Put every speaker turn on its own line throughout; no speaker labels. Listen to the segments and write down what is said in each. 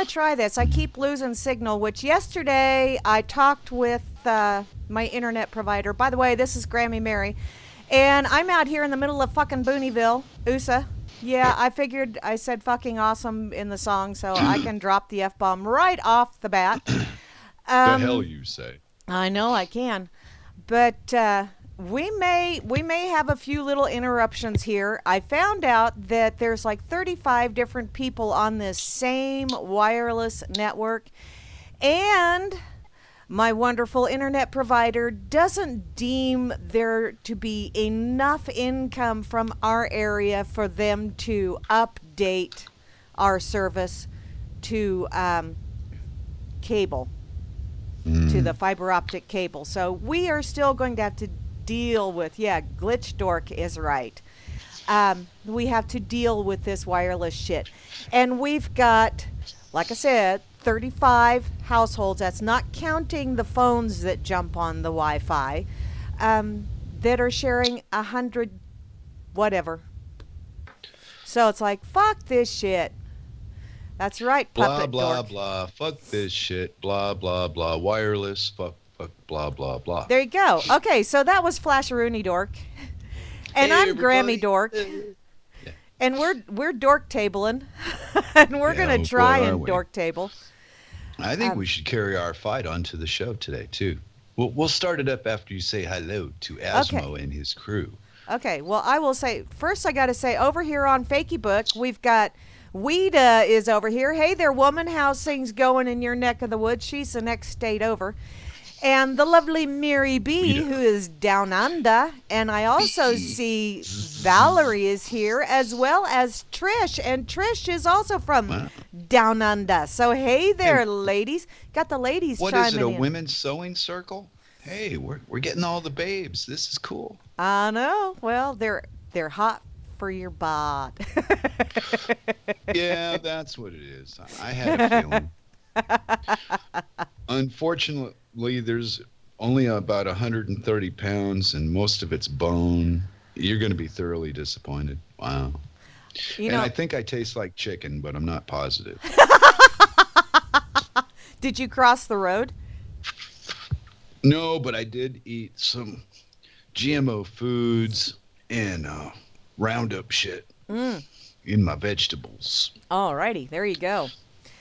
to try this. I keep losing signal, which yesterday I talked with my internet provider. By the way, this is Grammy Mary. And I'm out here in the middle of fucking Booneyville, USA. Yeah, I figured I said fucking awesome in the song, so I can drop the F-bomb right off the bat.
The hell you say.
I know I can. But we may have a few little interruptions here. I found out that there's like 35 different people on this same wireless network, and my wonderful internet provider doesn't deem there to be enough income from our area for them to update our service to cable, to the fiber optic cable. So we are still going to have to deal with, Glitch Dork is right. We have to deal with this wireless shit. And we've got, like I said, 35 households. That's not counting the phones that jump on the Wi-Fi, that are sharing 100 whatever. So it's like, fuck this shit. That's right, Puppet
blah,
Dork.
blah. Fuck this shit. Blah, blah, blah. Wireless. Fuck, blah, blah, blah.
There you go. Okay, so that was Flasheroony Dork. And
Hey,
I'm
everybody.
Grammy Dork.
Yeah.
And we're Dork Tabling. And we're
Yeah,
going to try
what are
and
we?
Dork Table.
I think we should carry our fight onto the show today, too. We'll start it up after you say hello to Asmo and his crew.
Okay, well, I will say, first I got to say, over here on Fakey Book, we've got Weeda is over here. Hey there, woman, how's things going in your neck of the woods? She's the next state over. And the lovely Mary B,
Weeda.
who is down under. And I also see Valerie is here, as well as Trish. And Trish is also from down under. So hey there, ladies. Got the ladies
What
chiming
is it, a
in.
women's sewing circle? Hey, we're getting all the babes. This is cool.
I know. Well, they're hot for your bod.
Yeah, that's what it is. I had a feeling. Unfortunately, there's only about 130 pounds, and most of it's bone. You're going to be thoroughly disappointed. Wow. And I think I taste like chicken, but I'm not positive.
Did you cross the road?
No, but I did eat some GMO foods and Roundup shit in my vegetables.
Alrighty, there you go.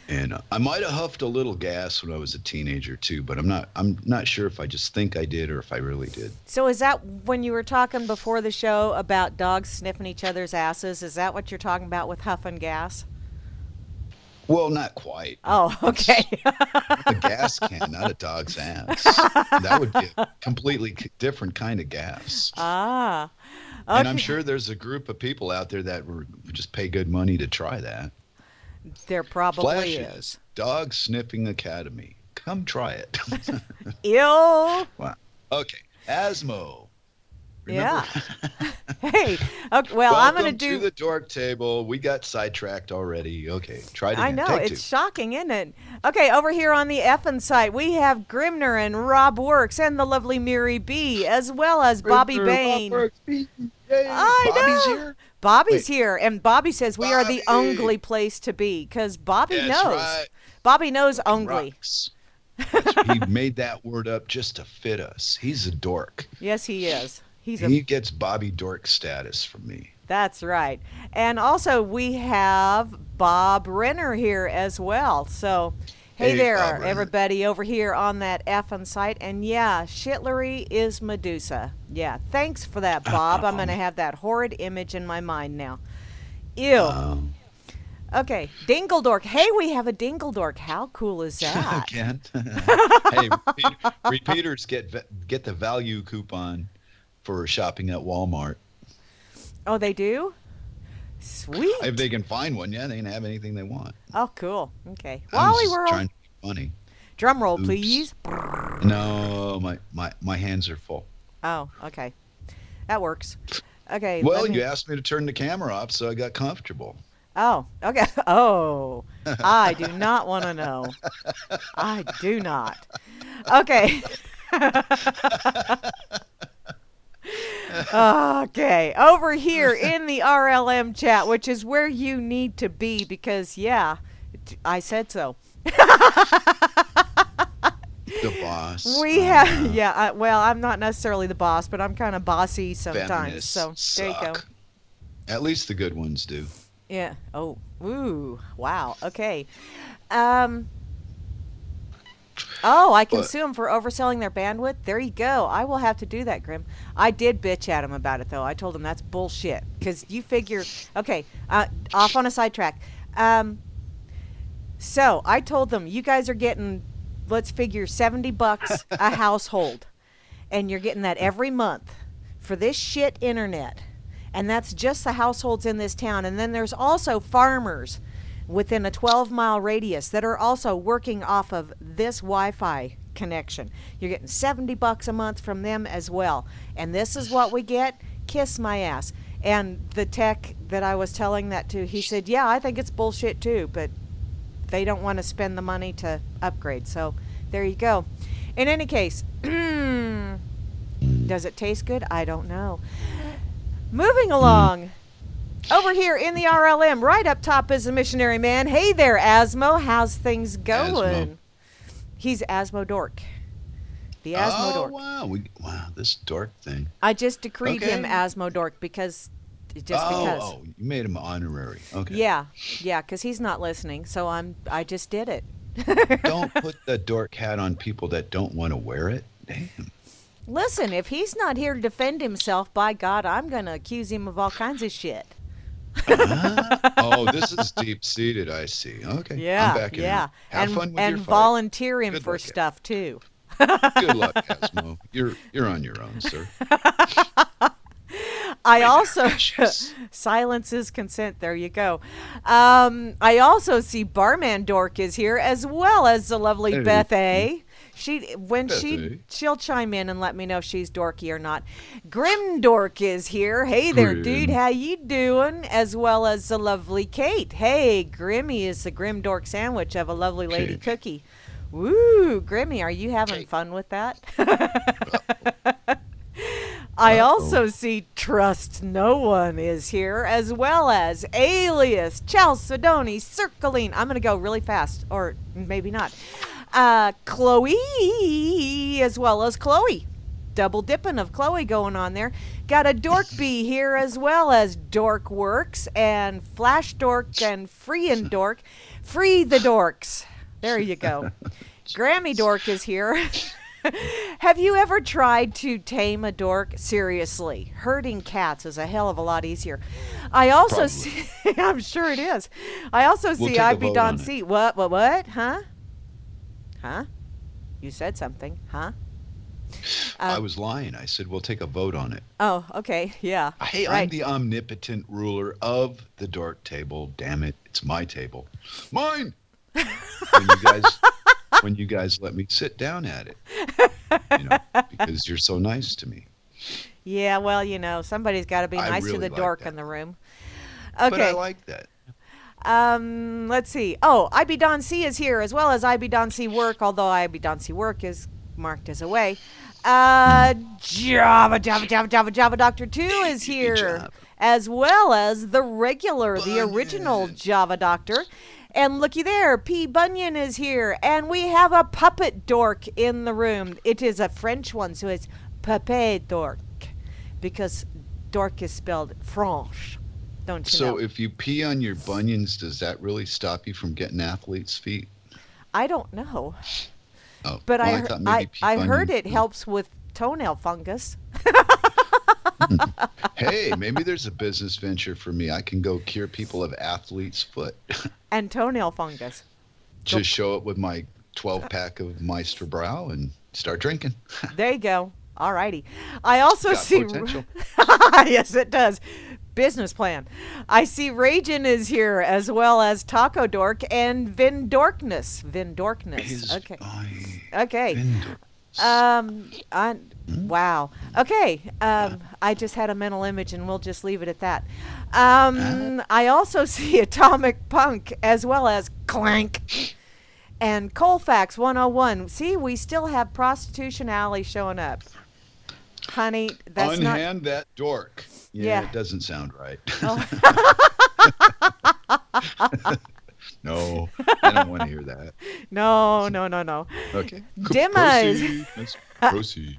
And I might have huffed a little gas when I was a teenager too, but I'm not sure if I just think I did or if I really did.
So is that when you were talking before the show about dogs sniffing each other's asses? Is that what you're talking about with huffing gas?
Well, not quite.
Oh, okay.
A gas can, not a dog's ass. That would be a completely different kind of gas.
Ah. Okay.
And I'm sure there's a group of people out there that would just pay good money to try that.
There probably
Flashes,
is.
Dog Sniffing Academy. Come try it.
Ew.
Wow. Okay. Asmo. Remember?
Yeah. Hey. Okay, well, I'm going
Welcome
to do.
the Dork Table. We got sidetracked already. Okay. Try it again.
I know,
Take
it's
two.
shocking, isn't it? Okay, over here on the effing site, we have Grimner and Rob Works and the lovely Miri B, as well as Bobby Bain.
Yay,
I
Bobby's
know.
here.
Bobby's
Wait.
here, and Bobby says we are the
Bobby.
only place to be, because Bobby
That's
knows.
right.
Bobby knows only.
Rocks. He made that word up just to fit us. He's a dork.
Yes, he is.
He gets Bobby Dork status from me.
That's right. And also we have Bob Renner here as well. So, hey
Hey,
there,
Bob Renner.
everybody over here on that effing site. And yeah, Shitlery is Medusa. Yeah, thanks for that, Bob. I'm going to have that horrid image in my mind now. Ew. Okay, Dingledork. Hey, we have a Dingledork. How cool is that?
Again. Hey, repeaters get the value coupon for shopping at Walmart.
Oh, they do? Sweet.
If they can find one, yeah, they can have anything they want.
Oh, cool. Okay.
I was
Wally
just
World.
trying to be funny.
Drum roll,
Oops.
please.
No, my hands are full.
Oh, okay. That works. Okay.
Well,
let me-
you asked me to turn the camera off, so I got comfortable.
Oh, okay. Oh, I do not want to know. I do not. Okay. Okay. Over here in the RLM chat, which is where you need to be because, yeah, I said so.
The boss.
We have, yeah. Well, I'm not necessarily the boss, but I'm kind of bossy sometimes. So there you go.
Suck. At least the good ones do.
Yeah. Oh. Ooh. Wow. Okay. Um. Oh, I can sue them for overselling their bandwidth. There you go. I will have to do that, Grim. I did bitch at him about it, though. I told him that's bullshit. Because you figure, okay, off on a sidetrack. So I told them, you guys are getting, let's figure $70 a household. And you're getting that every month for this shit internet. And that's just the households in this town. And then there's also farmers within a 12-mile radius that are also working off of this Wi-Fi connection. You're getting $70 a month from them as well. And this is what we get. Kiss my ass. And the tech that I was telling that to, he said, yeah, I think it's bullshit too, but they don't want to spend the money to upgrade. So there you go. In any case, does it taste good? I don't know. Moving along. Over here in the RLM, right up top is the missionary man. Hey there, Asmo. How's things going?
Asmo.
He's Asmo Dork. The Asmo Dork.
Wow. Wow, this dork thing.
I just decreed him Asmo Dork because.
Oh, you made him honorary. Okay.
Yeah, because he's not listening, so I just did it.
Don't put the dork hat on people that don't want to wear it. Damn.
Listen, if he's not here to defend himself, by God, I'm going to accuse him of all kinds of shit.
Oh, this is deep-seated, I see. Okay.
Yeah,
I'm back in.
yeah.
Have fun with
and
your fight.
volunteer him
Good
for
luck,
stuff, too.
Good luck, Asmo. You're on your own, sir.
I also silence is consent. There you go. I also see Barman Dork is here, as well as the lovely Beth A. She'll chime in and let me know if she's dorky or not. Grim Dork is here. Hey there, dude. How you doing? As well as the lovely Kate. Hey, Grimmy is the Grim Dork sandwich of a lovely lady cookie. Woo, Grimmy, are you having fun with that? I also see Trust No One is here, as well as Alias, Chalcedony, Circling. I'm going to go really fast, or maybe not. Chloe, as well as Chloe. Double dipping of Chloe going on there. Got a Dork Bee here, as well as Dork Works, and Flash Dork, and Free and Dork. Free the Dorks. There you go. Grammy Dork is here. Have you ever tried to tame a dork? Seriously, herding cats is a hell of a lot easier. I also see, I'm sure it is. I also see IB Don C. What? Huh? You said something, huh?
I was lying. I said we'll take a vote on it.
Oh, okay, yeah.
Hey,
right.
I'm the omnipotent ruler of the Dork Table. Damn it, it's my table. Mine! When you guys let me sit down at it, because you're so nice to me.
Yeah, well, somebody's got to be nice to the dork in the room. Okay.
But I like that.
Let's see. Oh, IB Don C is here, as well as IB Don C Work, although IB Don C Work is marked as away. Java Doctor 2 is here, as well as the original Java Doctor. And looky there, P. Bunyan is here, and we have a puppet dork in the room. It is a French one, so it's Puppet Dork, because dork is spelled French. Don't you know?
So if you pee on your bunions, does that really stop you from getting athlete's feet?
I don't know.
Oh,
but
well,
I heard it helps with toenail fungus.
Hey, maybe there's a business venture for me. I can go cure people of athlete's foot.
And toenail fungus.
Just show up with my 12-pack of Meister Brow and start drinking.
There you go. All righty. I also see...
potential.
Yes, it does. Business plan. I see Ragin is here, as well as Taco Dork and Vindorkness. Okay. Okay. Wow. Okay. I just had a mental image, and we'll just leave it at that. I also see Atomic Punk, as well as Clank and Colfax 101. See, we still have Prostitution Alley showing up. Honey, that's
Unhand that dork. Yeah,
Yeah.
it doesn't sound right.
Oh.
No, I don't want to hear that.
No, no, no, no.
Okay.
Dimma is
Proceed. Let's proceed.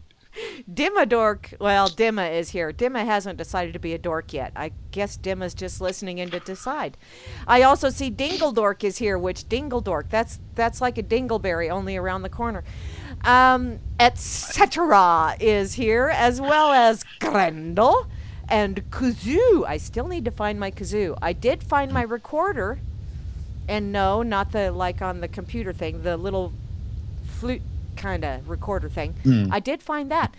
Dimma dork. Well, Dimma is here. Dimma hasn't decided to be a dork yet. I guess Dimma's just listening in to decide. I also see Dingledork is here, which Dingledork, that's like a dingleberry only around the corner. Etc. is here, as well as Grendel and kazoo. I still need to find my kazoo. I did find my recorder, and no, not the like on the computer thing, the little flute kind of recorder thing. I did find that.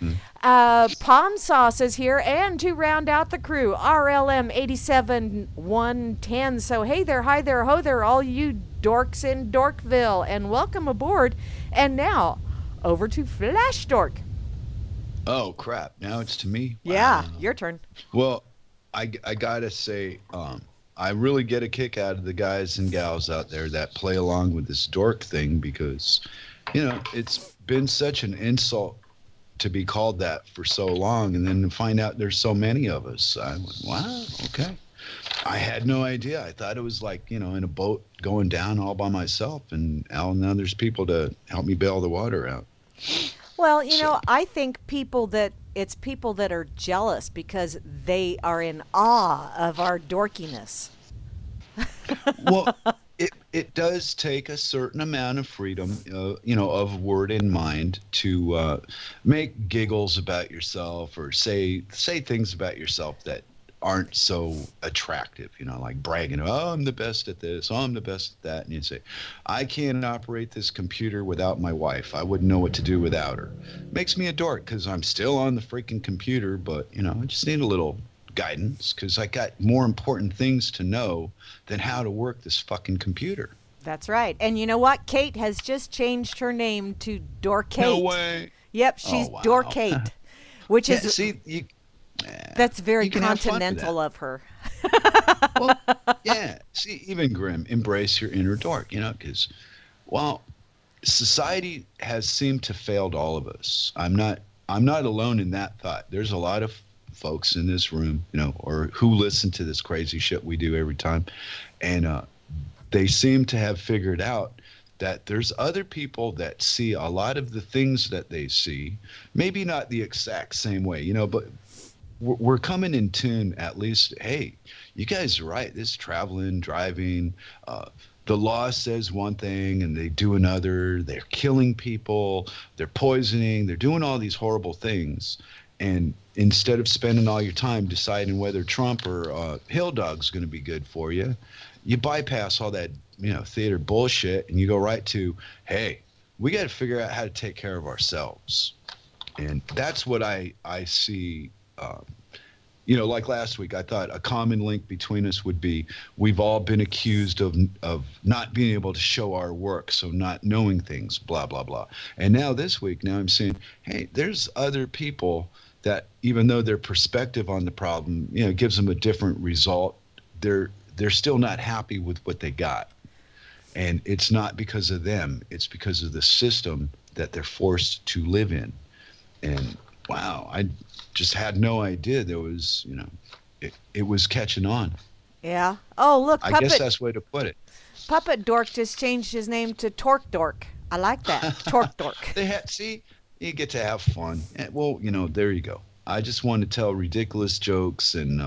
Palm Sauce is here, and to round out the crew, RLM 87110. So hey there, hi there, ho there, all you dorks in Dorkville, and welcome aboard. And now, over to Flash Dork.
Oh crap! Now it's to me.
Yeah,
Wow.
your turn.
Well, I gotta say, I really get a kick out of the guys and gals out there that play along with this dork thing because, it's been such an insult to be called that for so long, and then to find out there's so many of us. I went, wow, okay. I had no idea. I thought it was like, in a boat going down all by myself, and now there's people to help me bail the water out.
Well, I think it's people that are jealous because they are in awe of our dorkiness.
Well, it does take a certain amount of freedom, of word and mind to make giggles about yourself or say things about yourself that aren't so attractive, like bragging, oh, I'm the best at this, oh, I'm the best at that. And you say, I can't operate this computer without my wife. I wouldn't know what to do without her. Makes me a dork because I'm still on the freaking computer, but, I just need a little guidance because I got more important things to know than how to work this fucking computer.
That's right. And you know what? Kate has just changed her name to Dorkate.
No way.
Yep, she's
wow.
Dorkate, which
Yeah,
is
see,
that's very
you can have fun with
continental of her.
Well, yeah. See, even Grim, embrace your inner dork, because, society has seemed to failed all of us. I'm not alone in that thought. There's a lot of folks in this room, or who listen to this crazy shit we do every time, and they seem to have figured out that there's other people that see a lot of the things that they see, maybe not the exact same way, but we're coming in tune at least. Hey, you guys are right. This traveling, driving, the law says one thing and they do another. They're killing people. They're poisoning. They're doing all these horrible things. And instead of spending all your time deciding whether Trump or Hill Dog's going to be good for you, you bypass all that, theater bullshit and you go right to, hey, we got to figure out how to take care of ourselves. And that's what I see. Like last week, I thought a common link between us would be we've all been accused of not being able to show our work, so not knowing things, blah, blah, blah. And now this week, I'm saying, hey, there's other people that even though their perspective on the problem, gives them a different result, they're still not happy with what they got. And it's not because of them. It's because of the system that they're forced to live in. And wow, I just had no idea there was, it was catching on.
Yeah. Oh, look,
I guess that's the way to put it.
Puppet Dork just changed his name to Torque Dork. I like that. Torque Dork.
See, you get to have fun. Well, there you go. I just want to tell ridiculous jokes and,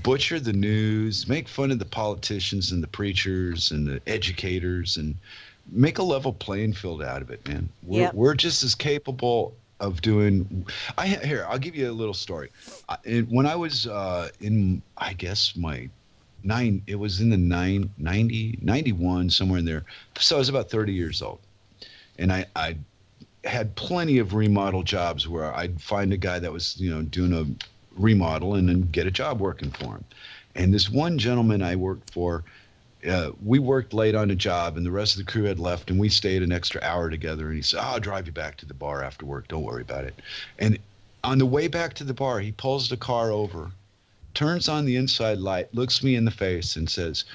butcher the news, make fun of the politicians and the preachers and the educators and make a level playing field out of it, man. We're just as capable of doing. I'll give you a little story. When I was in, I guess it was in the 91, somewhere in there. So I was about 30 years old. And I had plenty of remodel jobs where I'd find a guy that was, doing a remodel and then get a job working for him. And this one gentleman I worked for, we worked late on a job and the rest of the crew had left and we stayed an extra hour together. And he said, I'll drive you back to the bar after work. Don't worry about it. And on the way back to the bar, he pulls the car over, turns on the inside light, looks me in the face and says,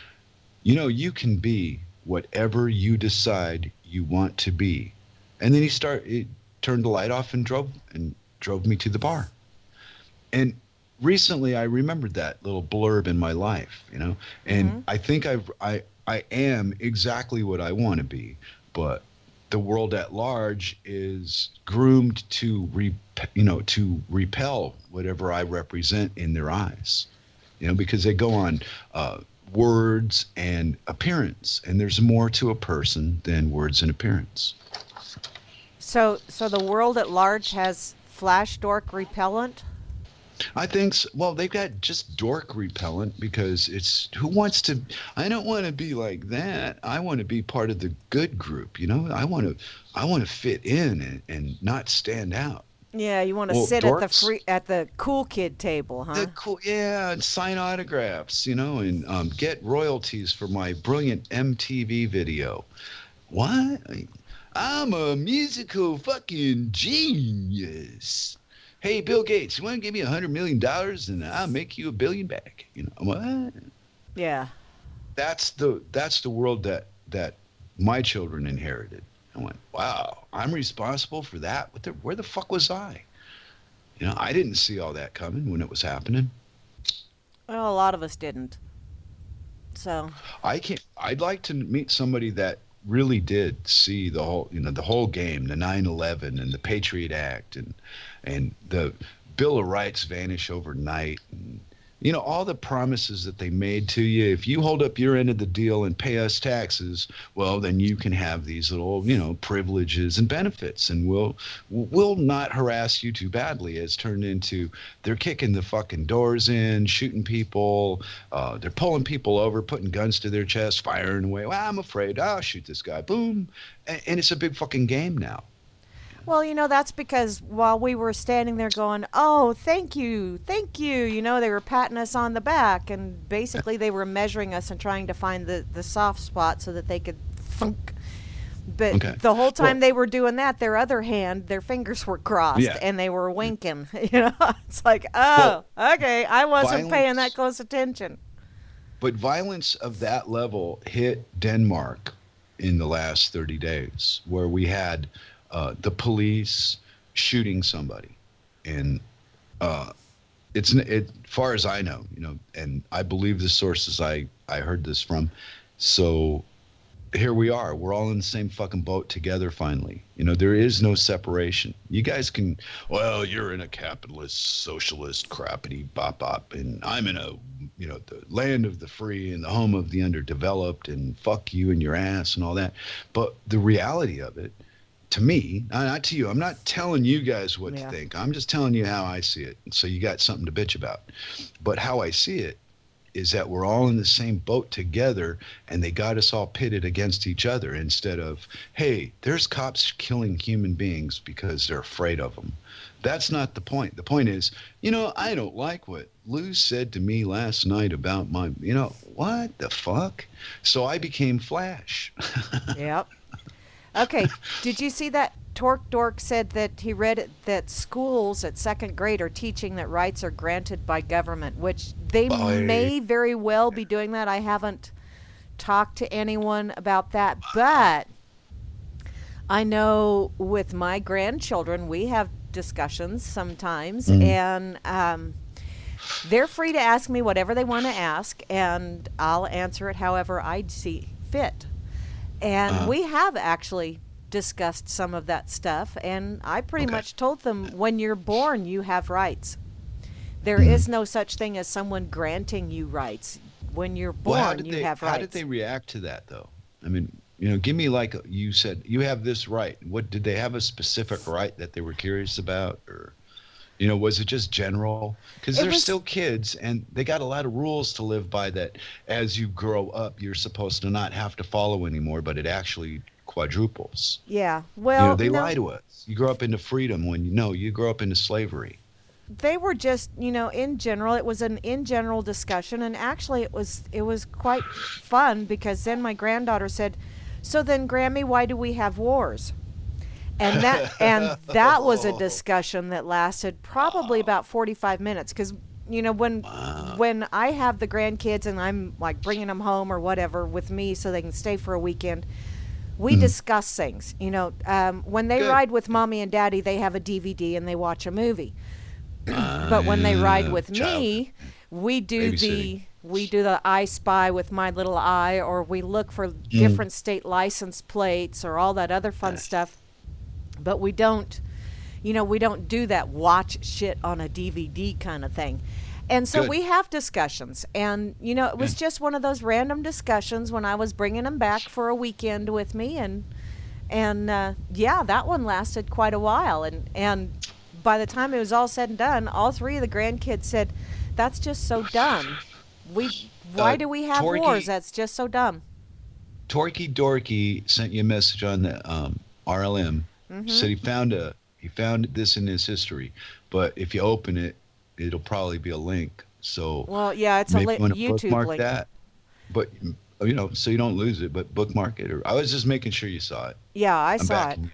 you can be whatever you decide you want to be. And then he turned the light off and drove me to the bar. And recently I remembered that little blurb in my life, and
Mm-hmm.
I think I am exactly what I want to be, but the world at large is groomed to to repel whatever I represent in their eyes, because they go on words and appearance, and there's more to a person than words and appearance.
So the world at large has flash dork repellent.
I think well, they've got just dork repellent because it's who wants to. I don't want to be like that. I want to be part of the good group. I want to fit in and not stand out.
Yeah, you want to
Well,
sit
dorks,
at the cool kid table, huh?
the cool, yeah, and sign autographs, and get royalties for my brilliant MTV video. What? I'm a musical fucking genius. Hey, Bill Gates, you want to give me $100 million and I'll make you $1 billion back? What?
Yeah.
That's the world that my children inherited. I went, wow, I'm responsible for that. Where the fuck was I? I didn't see all that coming when it was happening.
Well, a lot of us didn't. So.
I can't. I'd like to meet somebody that really did see the whole game, the 9/11 and the Patriot Act and the Bill of Rights vanish overnight, and all the promises that they made to you. If you hold up your end of the deal and pay us taxes, well, then you can have these little privileges and benefits, and we'll not harass you too badly. It's turned into they're kicking the fucking doors in, shooting people, they're pulling people over, putting guns to their chest, firing away. Well, I'm afraid I'll shoot this guy, boom, and it's a big fucking game now.
Well, that's because while we were standing there going, "Oh, thank you, thank you," they were patting us on the back, and basically they were measuring us and trying to find the soft spot so that they could thunk. But
Okay.
the whole time
Well,
they were doing that, their fingers were crossed
yeah.
and they were winking. It's like,
Well,
oh, okay, I wasn't paying that
violence,
close attention.
but violence of that level hit Denmark in the last 30 days, where we had the police shooting somebody, and far as I know, and I believe the sources I heard this from. So here we are. We're all in the same fucking boat together finally. There is no separation. You guys can, well, you're in a capitalist, socialist, crappity bop bop, and I'm in the land of the free and the home of the underdeveloped, and fuck you and your ass and all that. But the reality of it, to me, not to you, I'm not telling you guys what to
Yeah.
think. I'm just telling you how I see it. So you got something to bitch about. But how I see it is that we're all in the same boat together, and they got us all pitted against each other instead of, hey, there's cops killing human beings because they're afraid of them. That's not the point. The point is, I don't like what Lou said to me last night about what the fuck? So I became Flash.
Yep. Okay, did you see that Torque Dork said that he read that schools at second grade are teaching that rights are granted by government, which they
Boy.
may very well be doing that. I haven't talked to anyone about that, but I know with my grandchildren, we have discussions sometimes,
Mhm.
and they're free to ask me whatever they want to ask, and I'll answer it however I see fit. And
Uh,
we have actually discussed some of that stuff, and I pretty
okay.
much told them when you're born, you have rights. There
Mhm.
is no such thing as someone granting you rights. When you're
Well,
born, you have
how did
rights.
they react to that though? I mean, give me like you said, you have this right. What did they have a specific right that they were curious about, or was it just general? Because
It
they're
was,
still kids and they got a lot of rules to live by that as you grow up, you're supposed to not have to follow anymore, but it actually quadruples.
yeah. Well,
They lie
no,
to us. You grow up into freedom when you grow up into slavery.
they were just, in general, it was an in general discussion, and actually it was quite fun because then my granddaughter said, "So then, Grammy, why do we have wars?" And that was a
Oh,
discussion that lasted probably
wow.
about 45 minutes because when
Wow.
when I have the grandkids and I'm like bringing them home or whatever with me so they can stay for a weekend, we
Mhm.
discuss things. When they
Good.
ride with mommy and daddy, they have a DVD and they watch a movie. But when they ride
Yeah,
with
childhood
me, we do
babysitting.
the I Spy with my little eye, or we look for
Mm.
different state license plates or all that other fun stuff. But we don't do that watch shit on a DVD kind of thing. And so
Good.
we have discussions. And, it was
Good.
just one of those random discussions when I was bringing them back for a weekend with me. And yeah, that one lasted quite a while. And by the time it was all said and done, all three of the grandkids said, "That's just so dumb. Why
Uh,
do we have wars?
Torky
That's just so dumb."
Torky Dorky sent you a message on the RLM.
Mm-hmm.
Said he found this in his history, but if you open it, it'll probably be a link. So
Well, yeah, it's a
maybe you want to
YouTube
bookmark
link.
that. But so you don't lose it. But bookmark it. Or I was just making sure you saw it.
Yeah, I
I'm
saw it.
backing you.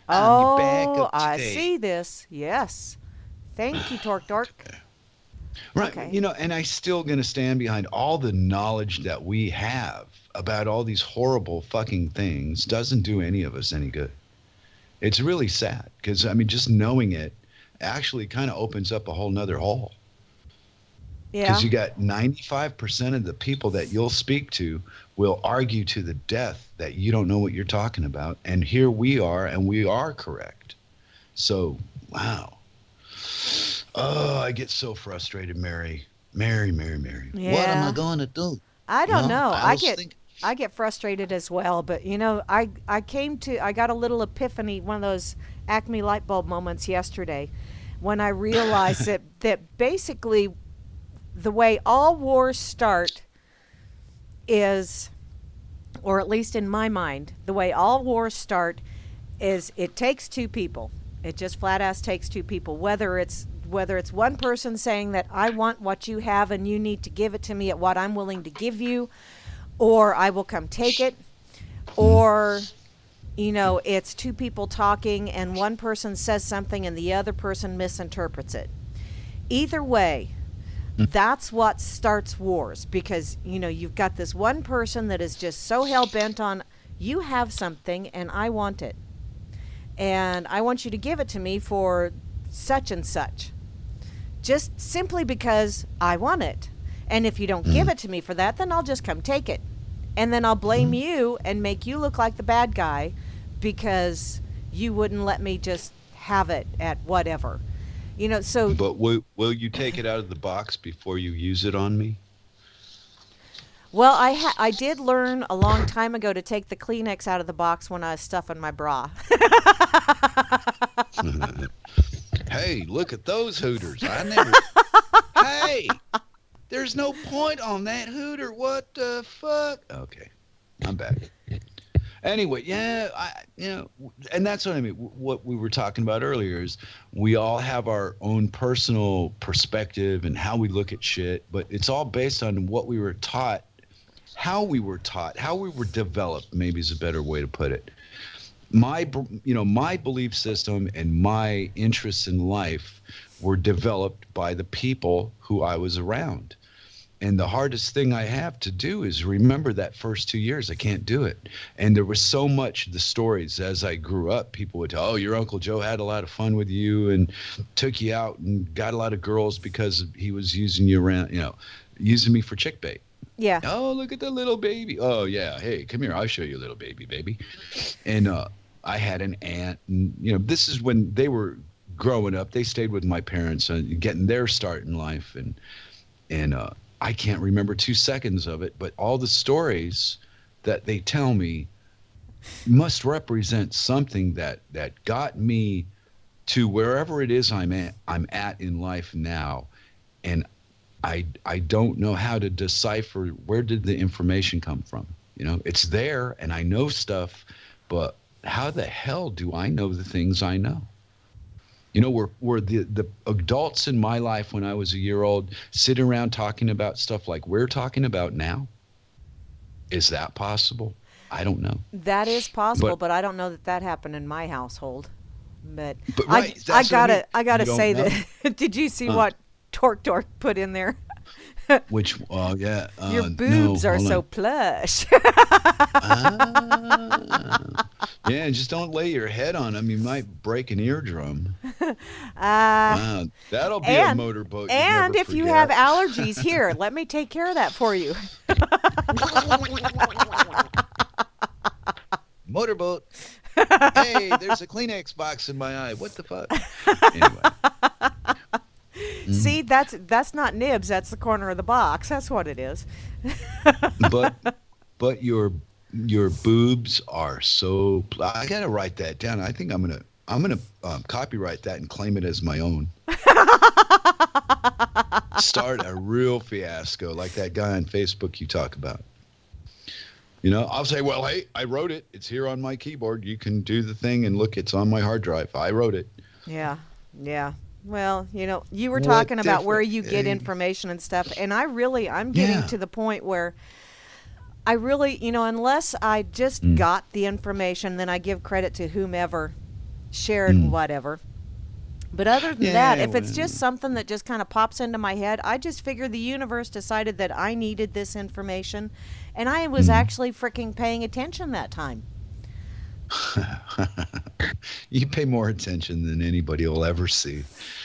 I'm your
Oh,
backup
I
today.
see this. Yes. Thank you, Torque Dork.
Right.
Okay.
And I still gonna stand behind all the knowledge that we have about all these horrible fucking things doesn't do any of us any good. It's really sad because I mean, just knowing it actually kind of opens up a whole nother hall.
Yeah.
Because you got 95% of the people that you'll speak to will argue to the death that you don't know what you're talking about. And here we are, and we are correct. So, wow. Oh, I get so frustrated, Mary. Mary, Mary, Mary. What am I
Yeah.
going to do?
I don't know.
I was thinking,
I get frustrated as well, but I got a little epiphany, one of those Acme light bulb moments yesterday when I realized that basically the way all wars start is, or at least in my mind, the way all wars start is it takes two people. It just flat ass takes two people. Whether it's one person saying that I want what you have and you need to give it to me at what I'm willing to give you, or I will come take it, or it's two people talking and one person says something and the other person misinterprets it. Either way, that's what starts wars because you've got this one person that is just so hell bent on you have something and I want it and I want you to give it to me for such and such, just simply because I want it. And if you don't give it to me for that, then I'll just come take it, and then I'll blame you and make you look like the bad guy because you wouldn't let me just have it at whatever. So
but will you take it out of the box before you use it on me?
well, I did learn a long time ago to take the Kleenex out of the box when I was stuffing my bra.
Hey, look at those Hooters. I never. Hey, there's no point on that Hooter. What the fuck? Okay, I'm back. Anyway, yeah, and that's what I mean. What we were talking about earlier is we all have our own personal perspective and how we look at shit, but it's all based on what we were taught, how we were taught, how we were developed. Maybe is a better way to put it. My belief system and my interests in life were developed by the people who I was around. And the hardest thing I have to do is remember that first 2 years. I can't do it. And there was so much, the stories as I grew up, people would tell, oh, your Uncle Joe had a lot of fun with you and took you out and got a lot of girls because he was using you around, using me for chick bait.
Yeah.
Oh, look at the little baby. Oh, yeah. Hey, come here. I'll show you a little baby. And I had an aunt. And, this is when they were growing up. They stayed with my parents and getting their start in life. And I can't remember 2 seconds of it, but all the stories that they tell me must represent something that got me to wherever it is I'm at in life now. And I don't know how to decipher where did the information come from. It's there and I know stuff, but how the hell do I know the things I know? Were the adults in my life when I was a year old sitting around talking about stuff like we're talking about now? Is that possible? I don't know.
That is possible,
But
but I don't know that happened in my household. But
right,
I
that's what I mean.
I gotta
You don't
say
know.
that. Did you see what Torque put in there?
Which, yeah.
Your
No,
boobs are
hold
so
on.
plush.
Ah. Yeah, and just don't lay your head on them. You might break an eardrum.
Uh,
Wow, that'll be a
and
motorboat you never
and if you have
forget.
allergies, here, let me take care of that for you.
Motorboat. Hey, there's a Kleenex box in my eye. What the fuck? Anyway.
See, that's not nibs. That's the corner of the box. That's what it is.
But but your boobs are so. I gotta write that down. I think I'm gonna copyright that and claim it as my own. Start a real fiasco like that guy on Facebook you talk about. You know, I'll say, well, hey, I wrote it. It's here on my keyboard. You can do the thing and look, it's on my hard drive. I wrote it.
Yeah, yeah. Well, you were
What
talking about where
different?
you get information and stuff, and I'm getting
Yeah.
to the point where I really, unless I just got the information, then I give credit to whomever shared whatever. But other than that,
Yeah,
if it's
well,
just something that just kind of pops into my head, I just figure the universe decided that I needed this information, and I was actually freaking paying attention that time.
you pay more attention than anybody will ever see.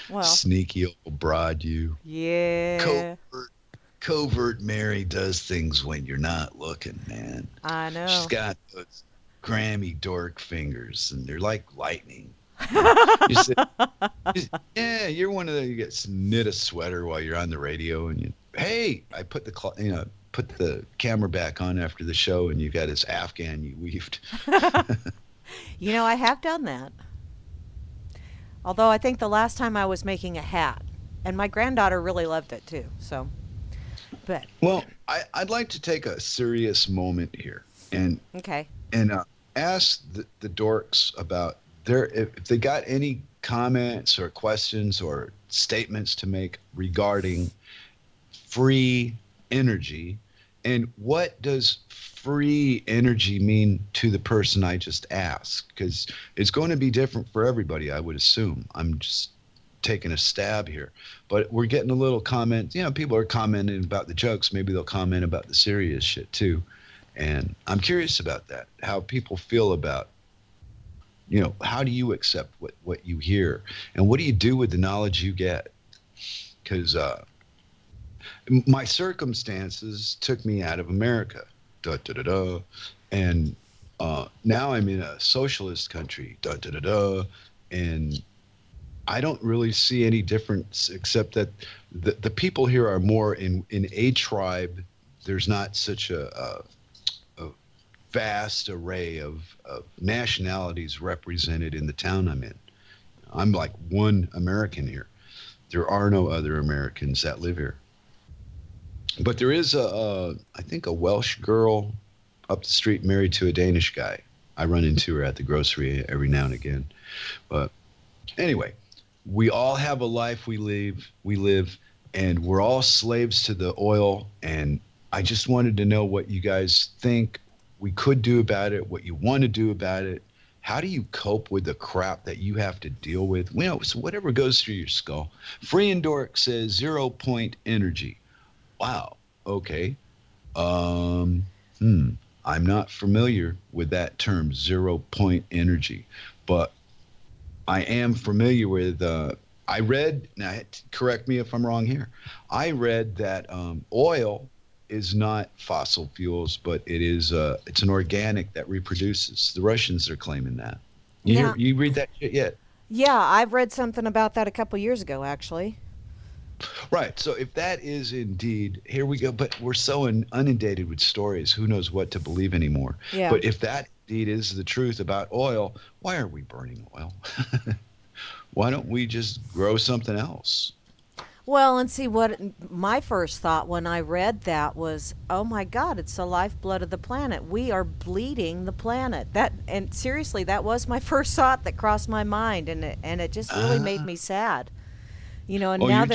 Well,
Sneaky old broad, you.
yeah,
Covert Mary does things when you're not looking, man.
I know.
She's got those Grammy dork fingers, and they're like lightning. You say, yeah, you're one of the you get knit a sweater while you're on the radio, and hey, I put put the camera back on after the show, and you got this Afghan you weaved.
I have done that. Although I think the last time I was making a hat, and my granddaughter really loved it too. So, but
Well, I'd like to take a serious moment here and
okay,
ask the dorks about if they got any comments or questions or statements to make regarding free energy, and what does free energy mean to the person I just asked? Because it's going to be different for everybody, I would assume. I'm just taking a stab here, but we're getting a little comment. People are commenting about the jokes. Maybe they'll comment about the serious shit too, and I'm curious about that. How people feel about, how do you accept what you hear, and what do you do with the knowledge you get? Because my circumstances took me out of America, da da da da, and now I'm in a socialist country, da da da da, and I don't really see any difference except that the people here are more in a tribe. There's not such a vast array of nationalities represented in the town I'm in. I'm like one American here. There are no other Americans that live here. But there is I think a Welsh girl up the street married to a Danish guy. I run into her at the grocery every now and again. But anyway, we all have a life we live, and we're all slaves to the oil. And I just wanted to know what you guys think we could do about it, what you want to do about it. How do you cope with the crap that you have to deal with? So whatever goes through your skull. Free and Dork says 0 point energy. Wow. Okay. I'm not familiar with that term, 0 point energy, but I am familiar with, I read, now correct me if I'm wrong here, I read that oil is not fossil fuels, but it's an organic that reproduces. The Russians are claiming that. You read that shit yet?
Yeah, I've read something about that a couple years ago, actually.
Right. So if that is indeed, here we go. But we're so inundated with stories. Who knows what to believe anymore?
Yeah.
But if that indeed is the truth about oil, why are we burning oil? Why don't we just grow something else?
Well, and see what my first thought when I read that was, oh my God, it's the lifeblood of the planet. We are bleeding the planet. And seriously, that was my first thought that crossed my mind, and it just really made me sad. And now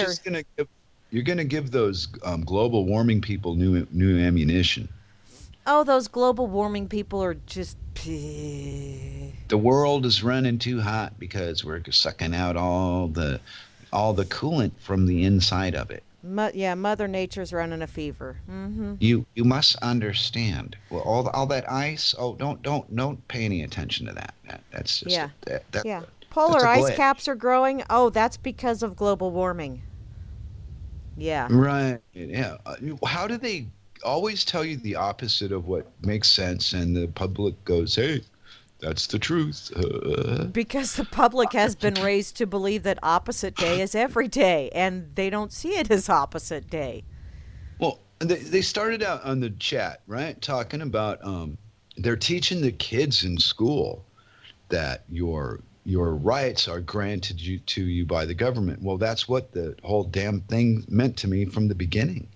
you're gonna give those global warming people new ammunition.
Oh, those global warming people are just.
The world is running too hot because we're sucking out all the coolant from the inside of it.
Yeah, Mother Nature's running a fever. Mm-hmm.
You must understand. Well, all that ice. Oh, don't pay any attention to that. That's just
Yeah. Yeah.
that's
Polar
a
ice
glitch.
caps are growing. Oh, that's because of global warming. Yeah.
Right. Yeah. How do they always tell you the opposite of what makes sense, and the public goes, "Hey, that's the truth."
Because the public has been raised to believe that opposite day is every day, and they don't see it as opposite day.
Well, they started out on the chat, right, talking about they're teaching the kids in school that your rights are granted to you by the government. Well, that's what the whole damn thing meant to me from the beginning.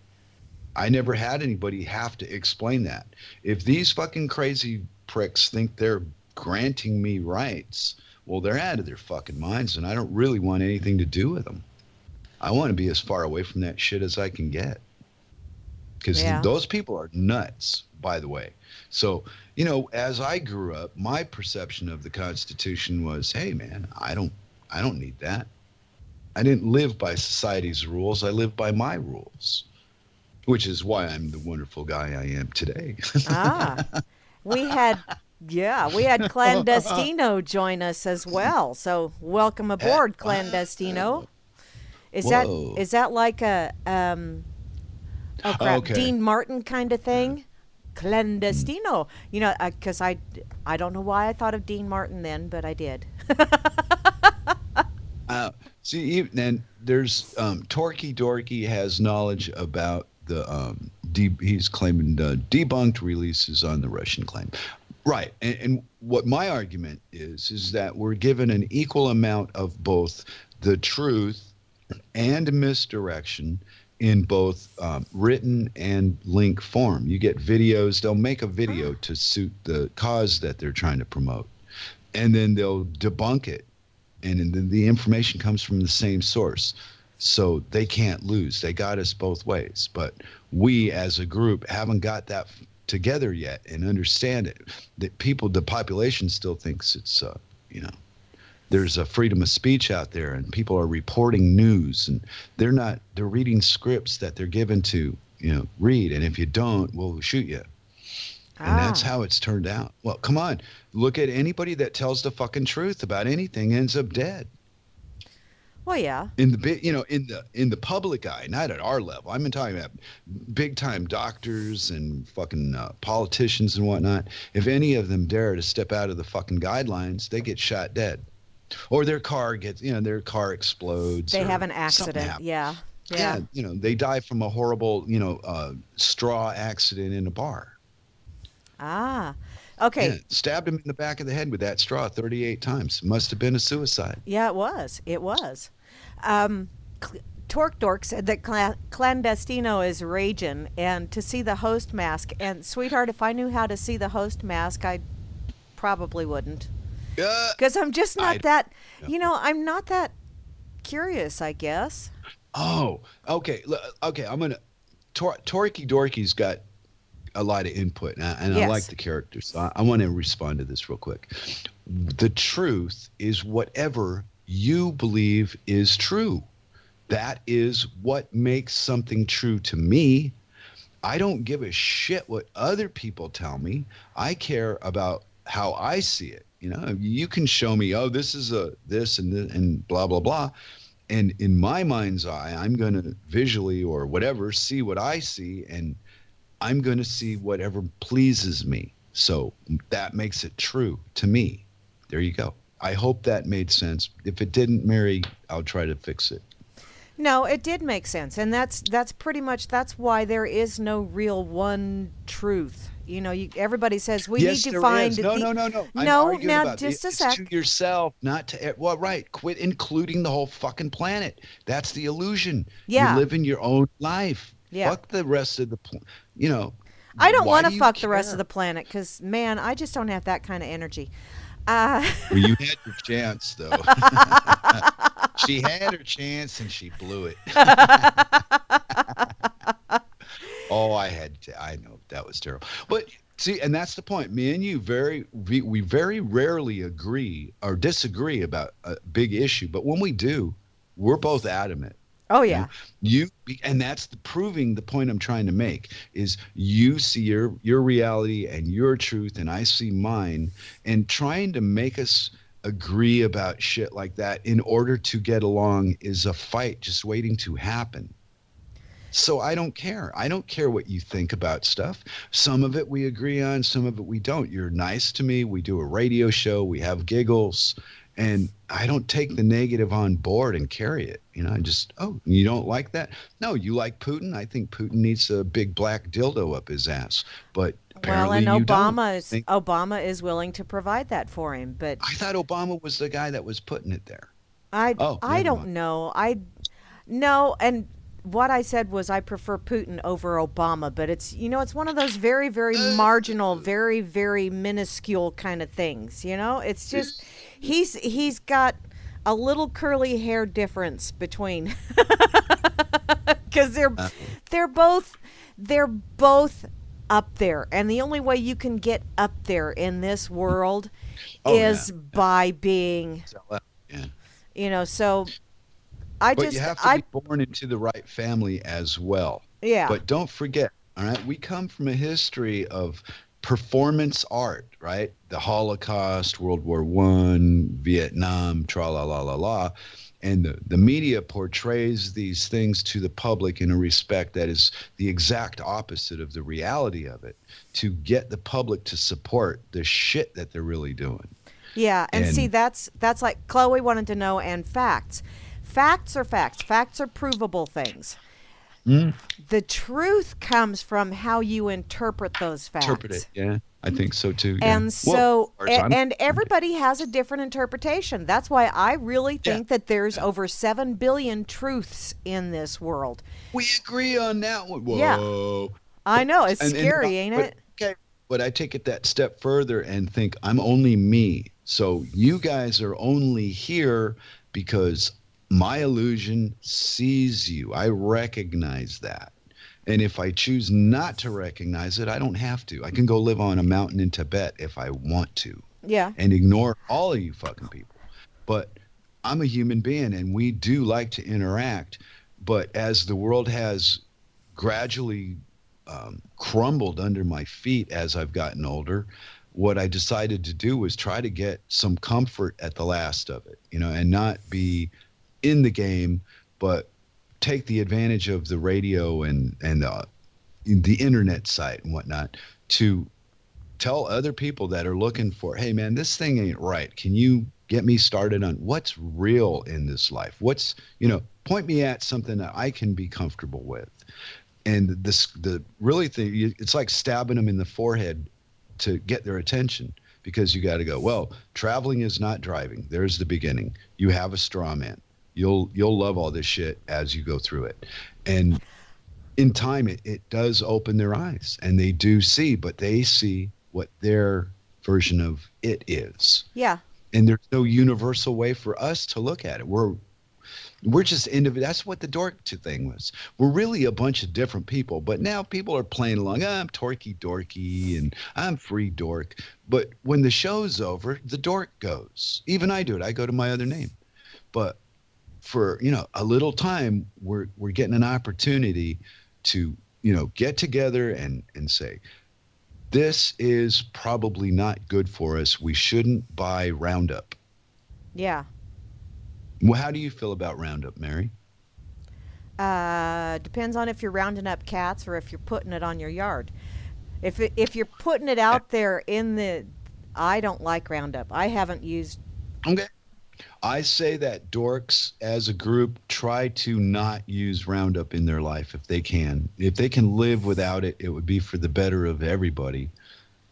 I never had anybody have to explain that. If these fucking crazy pricks think they're granting me rights, well, they're out of their fucking minds, and I don't really want anything to do with them. I want to be as far away from that shit as I can get. Because
Yeah.
those people are nuts, by the way. So, as I grew up, my perception of the Constitution was, hey, man, I don't need that. I didn't live by society's rules. I lived by my rules, which is why I'm the wonderful guy I am today.
Ah. We had yeah, we had Clandestino join us as well. So welcome aboard, Clandestino. Is that
Whoa.
is that like a oh crap,
Okay.
Dean Martin kind of thing? Clandestino. Because I don't know why I thought of Dean Martin then, but I did.
Uh, and there's Torky Dorky has knowledge about the he's claiming debunked releases on the Russian claim. Right. And what my argument is that we're given an equal amount of both the truth and misdirection in both written and link form. You get videos, they'll make a video to suit the cause that they're trying to promote, and then they'll debunk it. And then the information comes from the same source. So they can't lose. They got us both ways. But we as a group haven't got that together yet and understand it. That the population still thinks it's, there's a freedom of speech out there, and people are reporting news, and they're reading scripts that they're given to, read. And if you don't, we'll shoot you. And that's
Ah.
how it's turned out. Well, come on. Look at anybody that tells the fucking truth about anything ends up dead.
Well, yeah.
In the big, in the public eye, not at our level. I'm talking about big time doctors and fucking politicians and whatnot. If any of them dare to step out of the fucking guidelines, they get shot dead, or their car explodes.
They
or
have an
something
accident.
happens.
Yeah. Yeah.
Yeah, they die from a horrible, straw accident in a bar.
Ah. Okay.
Yeah, stabbed him in the back of the head with that straw 38 times. Must have been a suicide.
Yeah, it was. It was. Torque Dork said that Clandestino is raging, and to see the host mask. And, sweetheart, if I knew how to see the host mask, I probably wouldn't. Because I'm just not that, I'm not that curious, I guess.
Oh, okay. Okay, I'm going to. Torky Dorky's got a lot of input, and I
Yes.
like the characters. So I want to respond to this real quick. The truth is whatever you believe is true. That is what makes something true to me. I don't give a shit what other people tell me. I care about how I see it. You can show me, oh, this is this and blah, blah, blah. And in my mind's eye, I'm going to visually or whatever see what I see, and I'm going to see whatever pleases me. So that makes it true to me. There you go. I hope that made sense. If it didn't, Mary, I'll try to fix it.
No, it did make sense, and that's pretty much that's why there is no real one truth. Everybody says we
Yes,
need to
there
find
is.
the
No. I'm
no.
arguing
Now,
about
just a
it's
sec.
to yourself, not to well, right. Quit including the whole fucking planet. That's the illusion.
Yeah.
You live in your own life.
Yeah.
Fuck the rest of the
I don't
why
want to
do you
fuck the rest of
care?
the planet because, man, I just don't have that kind of energy.
Well, you had your chance, though. She had her chance and she blew it. Oh, I know that was terrible. But see, and that's the point. Me and you we very rarely agree or disagree about a big issue. But when we do, we're both adamant.
Oh
You know,
yeah.
and that's proving the point I'm trying to make is you see your reality and your truth, and I see mine, and trying to make us agree about shit like that in order to get along is a fight just waiting to happen. So I don't care. I don't care what you think about stuff. Some of it we agree on, some of it we don't. You're nice to me. We do a radio show, we have giggles, and I don't take the negative on board and carry it. I just, oh, you don't like that? No, you like Putin? I think Putin needs a big black dildo up his ass. But
Well,
apparently
and
you don't.
Obama is willing to provide that for him, but
I thought Obama was the guy that was putting it there.
I
Oh,
I
never
don't
mind.
know. I no, and what I said was I prefer Putin over Obama, but it's one of those very very
Uh,
marginal, very very minuscule kind of things, It's just he's got a little curly hair difference between cuz
uh,
they're both up there, and the only way you can get up there in this world
oh, yeah.
is by being,
Yeah.
so I
But you
just
have to
I
be born into the right family as well.
yeah.
But don't forget, all right, we come from a history of performance art, right? The Holocaust, World War One, Vietnam, tra la la la la. And the media portrays these things to the public in a respect that is the exact opposite of the reality of it to get the public to support the shit that they're really doing.
Yeah, and see,
And
that's like Chloe wanted to know, and facts. Facts are facts. Facts are provable things.
mm,
The truth comes from how you interpret those
interpret it.
facts.
Yeah, I think so too. Yeah.
And
Well, as
so,
far as I'm
and
concerned,
everybody has a different interpretation. That's why I really
yeah.
think that there's
Yeah.
over 7 billion truths in this world.
We agree on that one.
Yeah,
Whoa.
I know. It's
And
scary, ain't
but
it?
okay, but I take it that step further and think I'm only me. So you guys are only here because my illusion sees you. I recognize that. And if I choose not to recognize it, I don't have to. I can go live on a mountain in Tibet if I want to
Yeah.
and ignore all of you fucking people. But I'm a human being and we do like to interact. But as the world has gradually crumbled under my feet as I've gotten older, what I decided to do was try to get some comfort at the last of it, and not be in the game, but take the advantage of the radio and the internet site and whatnot to tell other people that are looking for, hey man, this thing ain't right. Can you get me started on what's real in this life? Point me at something that I can be comfortable with. And the really thing, it's like stabbing them in the forehead to get their attention because you got to go, well, traveling is not driving. There's the beginning. You have a straw man. You'll love all this shit as you go through it. And in time, it does open their eyes and they do see, but they see what their version of it is.
Yeah.
And there's no universal way for us to look at it. We're just individual. That's what the dork thing was. We're really a bunch of different people, but now people are playing along. I'm torky dorky and I'm free dork. But when the show's over, the dork goes. Even I do it. I go to my other name. But for a little time, we're getting an opportunity to get together and say, this is probably not good for us. We shouldn't buy Roundup.
Yeah.
Well, how do you feel about Roundup, Mary?
Depends on if you're rounding up cats or if you're putting it on your yard. If you're putting it out there I don't like Roundup. I haven't used.
Okay. I say that dorks as a group try to not use Roundup in their life if they can. If they can live without it, it would be for the better of everybody.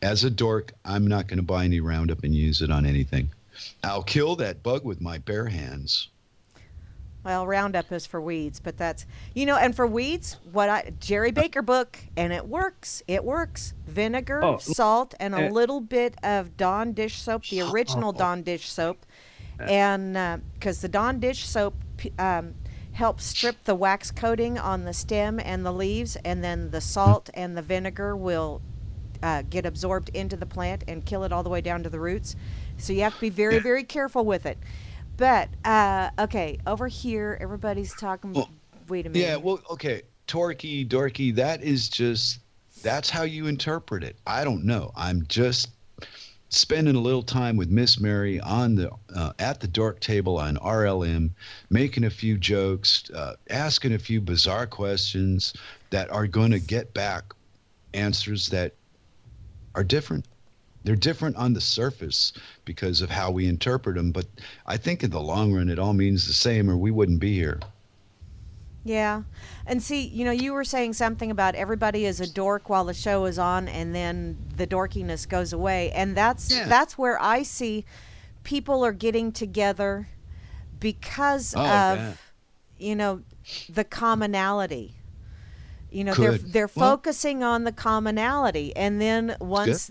As a dork, I'm not going to buy any Roundup and use it on anything. I'll kill that bug with my bare hands.
Well, Roundup is for weeds, but that's and for weeds, Jerry Baker book, and it works. It works. Vinegar,
Oh,
salt, and a
uh,
little bit of Dawn dish soap, the original Dawn dish soap, and because the Dawn dish soap helps strip the wax coating on the stem and the leaves, and then the salt and the vinegar will get absorbed into the plant and kill it all the way down to the roots. So you have to be very, very careful with it. But okay, over here, everybody's talking
Well,
Wait a minute.
Yeah, well, okay. Torquey, dorky, that's how you interpret it. I don't know. I'm just spending a little time with Miss Mary on the at the Dork Table on RLM, making a few jokes, asking a few bizarre questions that are going to get back answers that are different. They're different on the surface because of how we interpret them, but I think in the long run it all means the same, or we wouldn't be here.
Yeah. And see, you were saying something about everybody is a dork while the show is on and then the dorkiness goes away. And that's where I see people are getting together because of the commonality. They're focusing on the commonality, and then once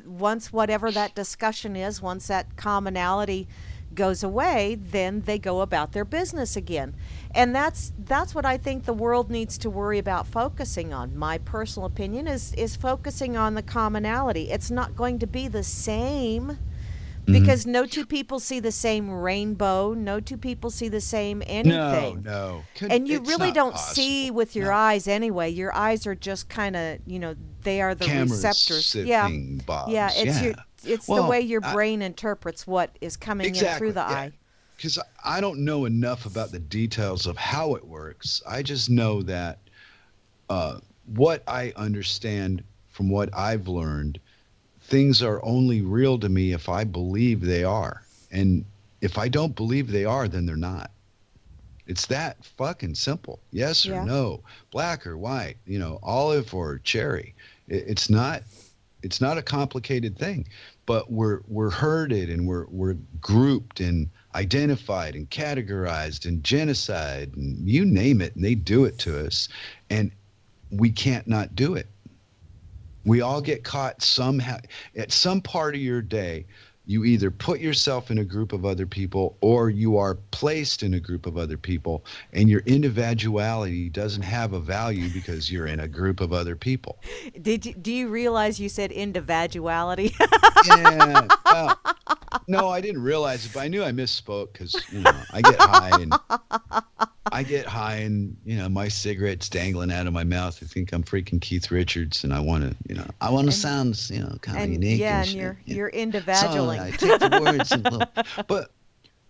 whatever that discussion is, once that commonality goes away, then they go about their business again. And that's what I think the world needs to worry about focusing on. My personal opinion is focusing on the commonality. It's not going to be the same because no two people see the same rainbow, no two people see the same anything.
No.
And you really don't
possible.
see with your eyes anyway. Your eyes are just kind of, they are the
Cameras
receptors.
sitting bobs.
Yeah, it's the way your brain interprets what is coming in through the eye.
Because I don't know enough about the details of how it works. I just know that what I understand from what I've learned, things are only real to me if I believe they are. And if I don't believe they are, then they're not. It's that fucking simple. Yes or no, black or white, olive or cherry. It's not a complicated thing, but we're herded and we're grouped and identified and categorized and genocide and you name it, and they do it to us, and we can't not do it. We all get caught somehow. At some part of your day, you either put yourself in a group of other people or you are placed in a group of other people, and your individuality doesn't have a value because you're in a group of other people.
Do you realize you said individuality?
Yeah. Well, no, I didn't realize it, but I knew I misspoke because, I get high and, my cigarette's dangling out of my mouth. I think I'm freaking Keith Richards, and I want to sound, kind of unique.
Yeah,
and
you're individualing.
So I take the words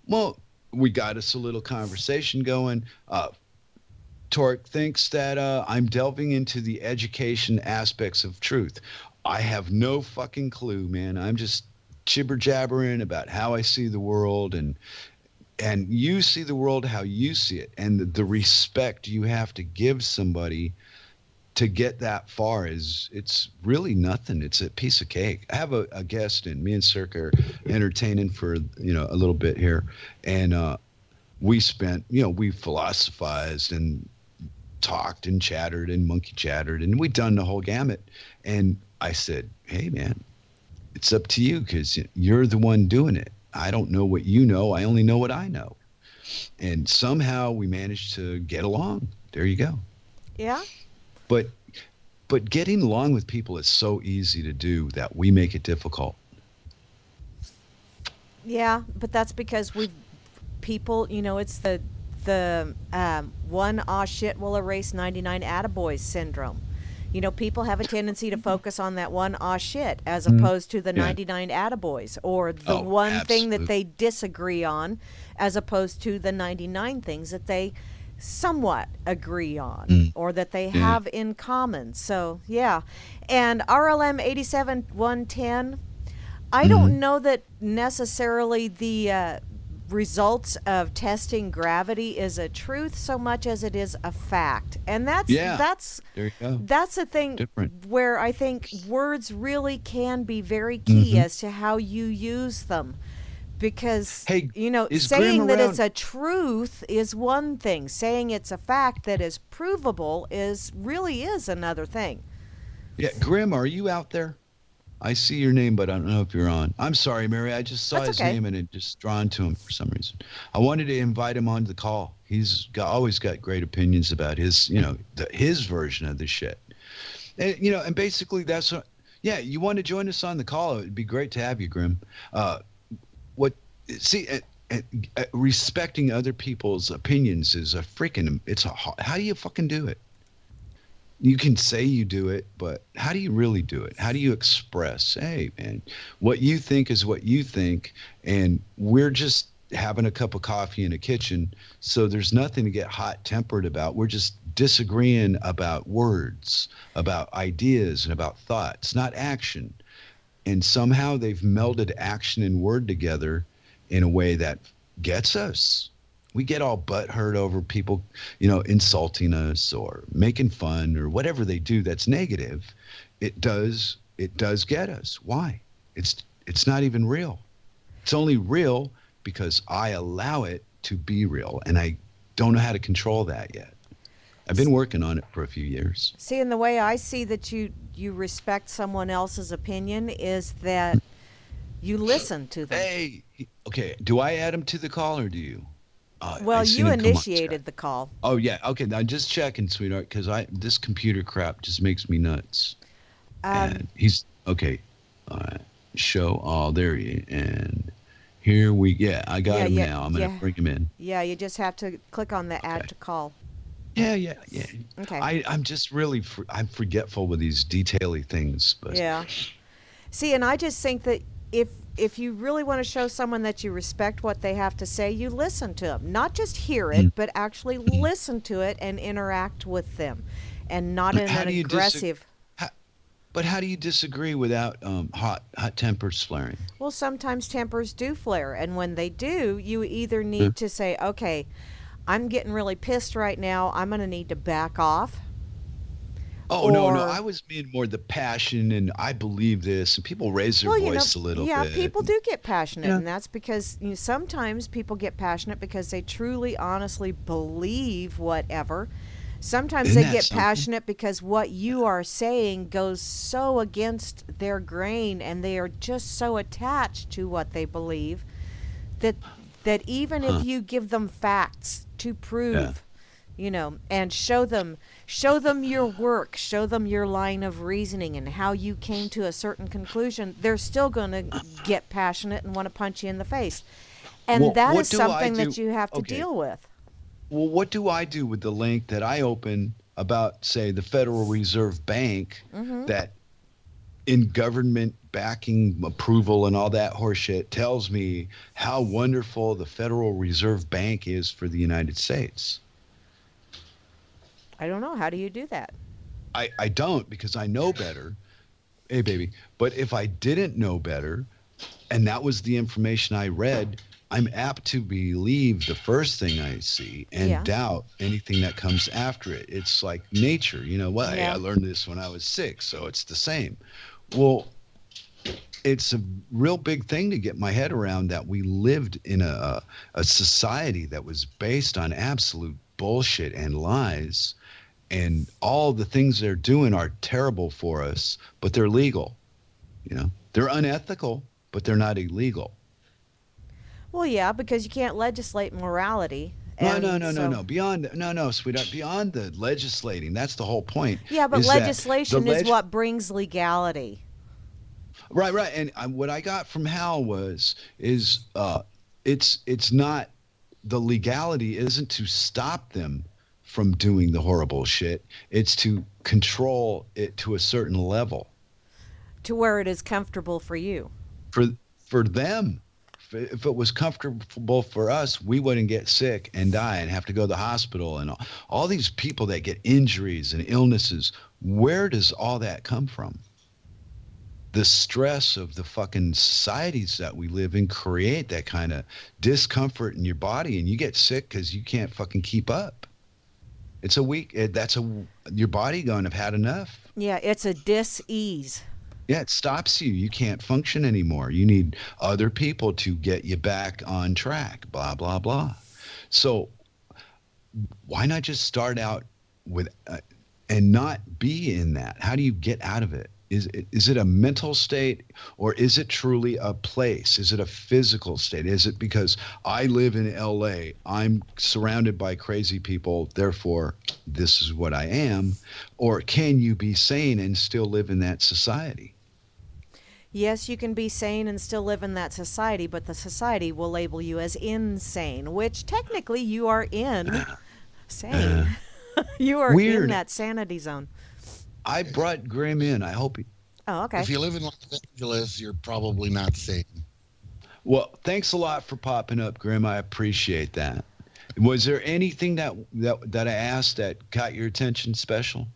and we got us a little conversation going. Torque thinks that I'm delving into the education aspects of truth. I have no fucking clue, man. I'm just jibber jabbering about how I see the world, and you see the world how you see it, and the respect you have to give somebody to get that far it's really nothing. It's a piece of cake. I have a guest, and me and Cirque are entertaining for a little bit here, and we spent we philosophized and talked and chattered and monkey chattered, and we'd done the whole gamut. And I said, hey man, it's up to you because you're the one doing it. I don't know what you know. I only know what I know. And somehow we managed to get along. There you go.
Yeah.
But getting along with people is so easy to do that we make it difficult.
Yeah, but that's because people, it's the one aw shit will erase 99 attaboys syndrome. People have a tendency to focus on that one aw shit as opposed to the 99 attaboys, or the one thing that they disagree on as opposed to the 99 things that they somewhat agree on or that they have in common. So, yeah. And RLM 87110, I don't know that necessarily the results of testing gravity is a truth so much as it is a fact. And that's
there you go.
That's a thing where I think words really can be very key as to how you use them. Because saying that it's a truth is one thing. Saying it's a fact that is provable really is another thing.
Yeah, Grim, are you out there? I see your name, but I don't know if you're on. I'm sorry, Mary. I just saw his name and it just drawn to him for some reason. I wanted to invite him onto the call. He's always got great opinions about his, his version of the shit. And, and basically that's what. Yeah, you want to join us on the call? It'd be great to have you, Grim. respecting other people's opinions is a freaking, how do you fucking do it? You can say you do it, but how do you really do it? How do you express, hey, man, what you think is what you think, and we're just having a cup of coffee in a kitchen, so there's nothing to get hot-tempered about. We're just disagreeing about words, about ideas, and about thoughts, not action. And somehow they've melded action and word together in a way that gets us. We get all butthurt over people, insulting us or making fun or whatever they do that's negative. It does get us. Why? It's not even real. It's only real because I allow it to be real, and I don't know how to control that yet. I've been working on it for a few years.
See, and the way I see that you respect someone else's opinion is that you listen to them.
Hey, okay. Do I add them to the call or do you?
Well, you initiated the call.
Oh yeah. Okay. Now just checking, sweetheart, because this computer crap just makes me nuts. And he's okay. All right. Show. Oh, there he. And here I got him now. I'm gonna bring him in.
Yeah, you just have to click on the add to call.
Yeah.
Okay.
I'm just really I'm forgetful with these detaily things. But
yeah. See, and I just think that if you really want to show someone that you respect what they have to say, you listen to them. Not just hear it, but actually listen to it and interact with them, and not in an aggressive.
But how do you disagree without hot tempers flaring?
Well, sometimes tempers do flare, and when they do, you either need to say, okay, I'm getting really pissed right now. I'm going to need to back off.
Oh, no. I was being more the passion, and I believe this, and people raise their voice a little bit.
Yeah, people do get passionate, and that's because sometimes people get passionate because they truly, honestly believe whatever. Sometimes they get passionate because what you are saying goes so against their grain, and they are just so attached to what they believe that even if you give them facts to prove, and show them your work, show them your line of reasoning and how you came to a certain conclusion, they're still going to get passionate and want to punch you in the face. And that is something that you have to deal with.
Well, what do I do with the link that I open about, say, the Federal Reserve Bank that in government backing approval and all that horseshit tells me how wonderful the Federal Reserve Bank is for the United States?
I don't know. How do you do that?
I don't, because I know better. Hey, baby. But if I didn't know better, and that was the information I read, I'm apt to believe the first thing I see and doubt anything that comes after it. It's like nature. I learned this when I was 6, so it's the same. Well, it's a real big thing to get my head around that we lived in a society that was based on absolute bullshit and lies, and all the things they're doing are terrible for us, but they're legal. They're unethical, but they're not illegal.
Well, yeah, because you can't legislate morality.
No. Beyond, sweetheart, beyond the legislating, that's the whole point.
Yeah, but legislation is what brings legality.
Right. And what I got from Hal is it's not, the legality isn't to stop them from doing the horrible shit. It's to control it to a certain level.
To where it is comfortable for you.
For them. If it was comfortable for us, we wouldn't get sick and die and have to go to the hospital. And all these people that get injuries and illnesses, where does all that come from? The stress of the fucking societies that we live in create that kind of discomfort in your body, and you get sick because you can't fucking keep up. It's your body going to have had enough.
Yeah, it's a dis-ease.
Yeah, it stops you. You can't function anymore. You need other people to get you back on track, blah, blah, blah. So why not just start out with and not be in that? How do you get out of it? Is it a mental state, or is it truly a place? Is it a physical state? Is it because I live in LA, I'm surrounded by crazy people, therefore this is what I am? Or can you be sane and still live in that society?
Yes, you can be sane and still live in that society, but the society will label you as insane, which technically you are insane. You are in
Weird.
that sanity zone.
I brought Grim in. I hope he.
Oh, okay.
If you live in Los Angeles, you're probably not sane.
Well, thanks a lot for popping up, Grim. I appreciate that. Was there anything that I asked that caught your attention special?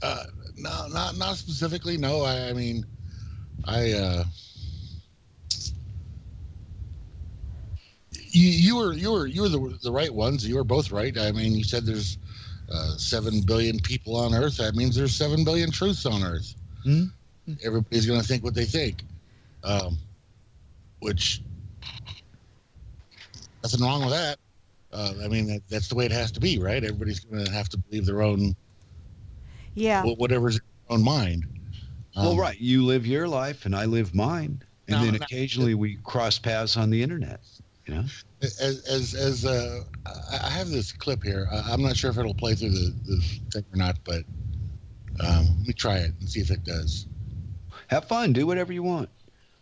No, not specifically. No, I mean, you were the right ones. You were both right. I mean, you said there's 7 billion people on Earth. That means there's 7 billion truths on Earth.
Hmm?
Everybody's going to think what they think, which nothing wrong with that. I mean, that's the way it has to be, right? Everybody's going to have to believe their own, whatever's in their own mind.
Well, right. You live your life, and I live mine, and then occasionally we cross paths on the internet. You know.
As I have this clip here. I'm not sure if it'll play through the thing or not, but let me try it and see if it does.
Have fun. Do whatever you want.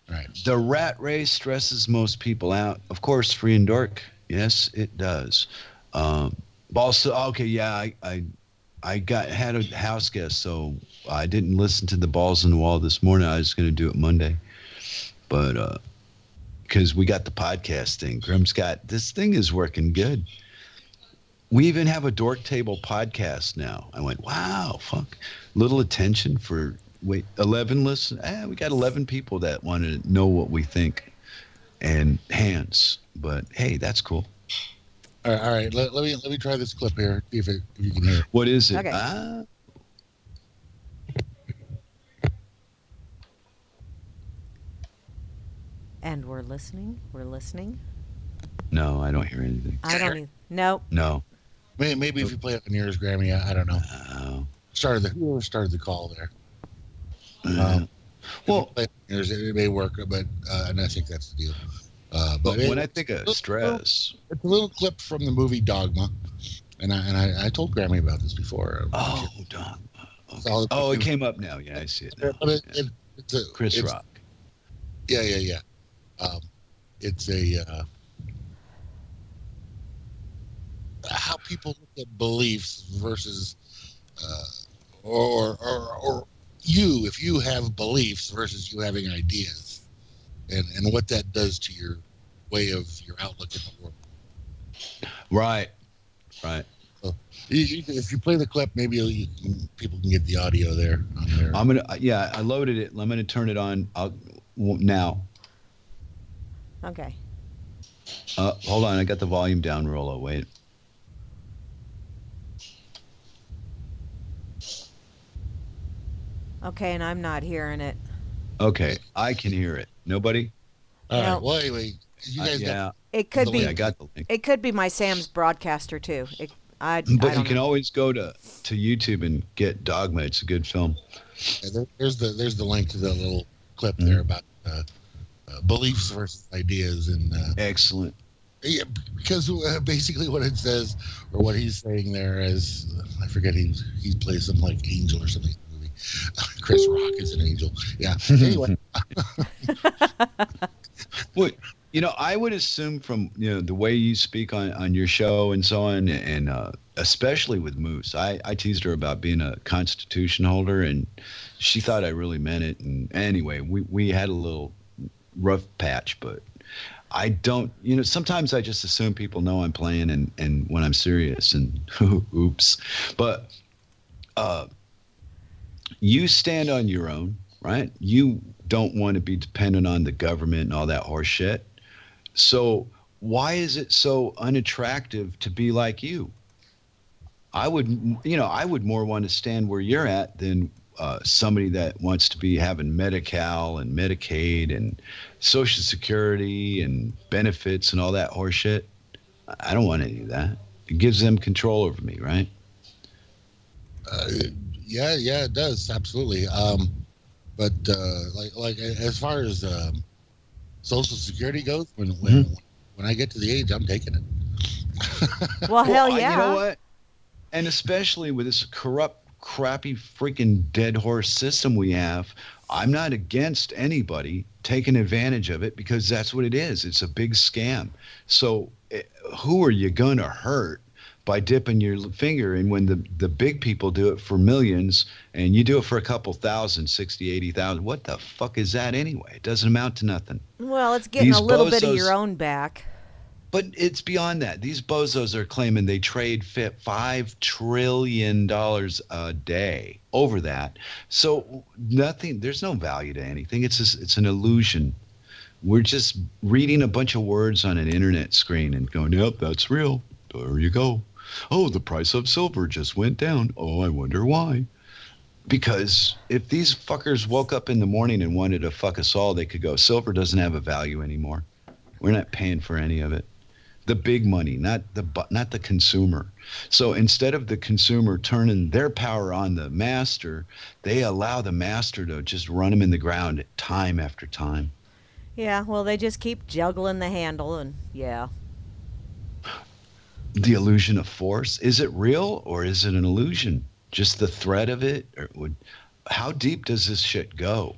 Right.
The rat race stresses most people out. Of course, free and dork. Yes, it does. Also, okay, yeah, I had a house guest, so I didn't listen to the balls on the wall this morning. I was going to do it Monday, but because we got the podcast thing. Grim's got this thing is working good. We even have a Dork Table podcast now. I went, wow, fuck, little attention for 11 listen. We got 11 people that want to know what we think, and hands. But hey, that's cool.
All right. Let me try this clip here. See if you can hear it.
What is it?
Okay. And we're listening. We're listening.
No, I don't hear anything.
I don't even. Nope.
No.
Maybe if you play it on yours, Grammy, I don't know. Whoever started the call there. Well, play it on yours, it may work, but and I think that's the deal.
But when I think of stress,
it's a little clip from the movie Dogma, and I told Grammy about this before.
Oh, Dogma. Okay. It came up now. Yeah, I see it now.
But it's
Chris Rock.
Yeah. It's how people look at beliefs versus or you, if you have beliefs versus you having ideas, and what that does to your way of your outlook in the world.
Right.
So if you play the clip, maybe people can get the audio there.
I loaded it. I'm gonna turn it on now.
Okay.
Hold on, I got the volume down, Rolo. Wait.
Okay, and I'm not hearing it.
Okay, I can hear it. Nobody?
All
No.
right. Well, anyway, you guys got
It could be.
I got the link.
It could be my Sam's broadcaster too. I
But
don't
you can
know.
always go to YouTube and get Dogma. It's a good film.
there's the link to the little clip there about beliefs versus ideas, and
Excellent.
yeah, because basically what it says, or what he's saying there is, I forget, he plays something like Angel or something in the movie. Chris Rock is an angel. Yeah. Anyway.
Well, I would assume from the way you speak on your show and so on, and especially with Moose, I teased her about being a Constitution holder, and she thought I really meant it. And anyway, we had a little rough patch, but I don't. Sometimes I just assume people know I'm playing, and when I'm serious, and oops. But you stand on your own, right? You don't want to be dependent on the government and all that horse shit. So why is it so unattractive to be like you? I would more want to stand where you're at than somebody that wants to be having Medi-Cal and Medicaid and Social Security and benefits and all that horse shit. I don't want any of that. It gives them control over me, right?
Yeah, it does, absolutely. But like as far as Social Security goes, when I get to the age, I'm taking it.
Well, hell yeah.
You know what? And especially with this corrupt crappy freaking dead horse system we have. I'm not against anybody taking advantage of it because that's what it is. It's a big scam. So who are you going to hurt by dipping your finger in when the big people do it for millions and you do it for a couple thousand, 60, 80,000? What the fuck is that anyway? It doesn't amount to nothing.
Well, it's getting a little bit of your own back.
But it's beyond that. These bozos are claiming they trade $5 trillion a day over that. So nothing, there's no value to anything. It's an illusion. We're just reading a bunch of words on an internet screen and going, yep, that's real. There you go. Oh, the price of silver just went down. Oh, I wonder why. Because if these fuckers woke up in the morning and wanted to fuck us all, they could go, silver doesn't have a value anymore. We're not paying for any of it. The big money, not the consumer. So instead of the consumer turning their power on the master, they allow the master to just run them in the ground time after time.
Yeah, well, they just keep juggling the handle, and yeah.
The illusion of force, is it real or is it an illusion? Just the threat of it? How deep does this shit go?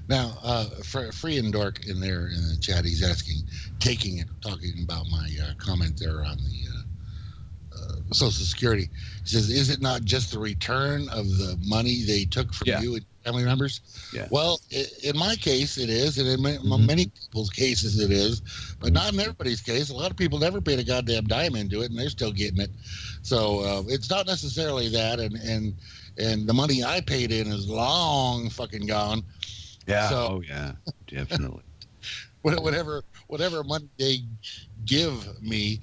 Now, Free and Dork in there in the chat, he's talking about my comment there on the Social Security. He says, is it not just the return of the money they took from you and family members?
Yeah.
Well, in my case, it is, and in many people's cases, it is, but not in everybody's case. A lot of people never paid a goddamn dime into it, and they're still getting it. So it's not necessarily that, and the money I paid in is long fucking gone.
Yeah.
So,
oh yeah, definitely.
whatever money they give me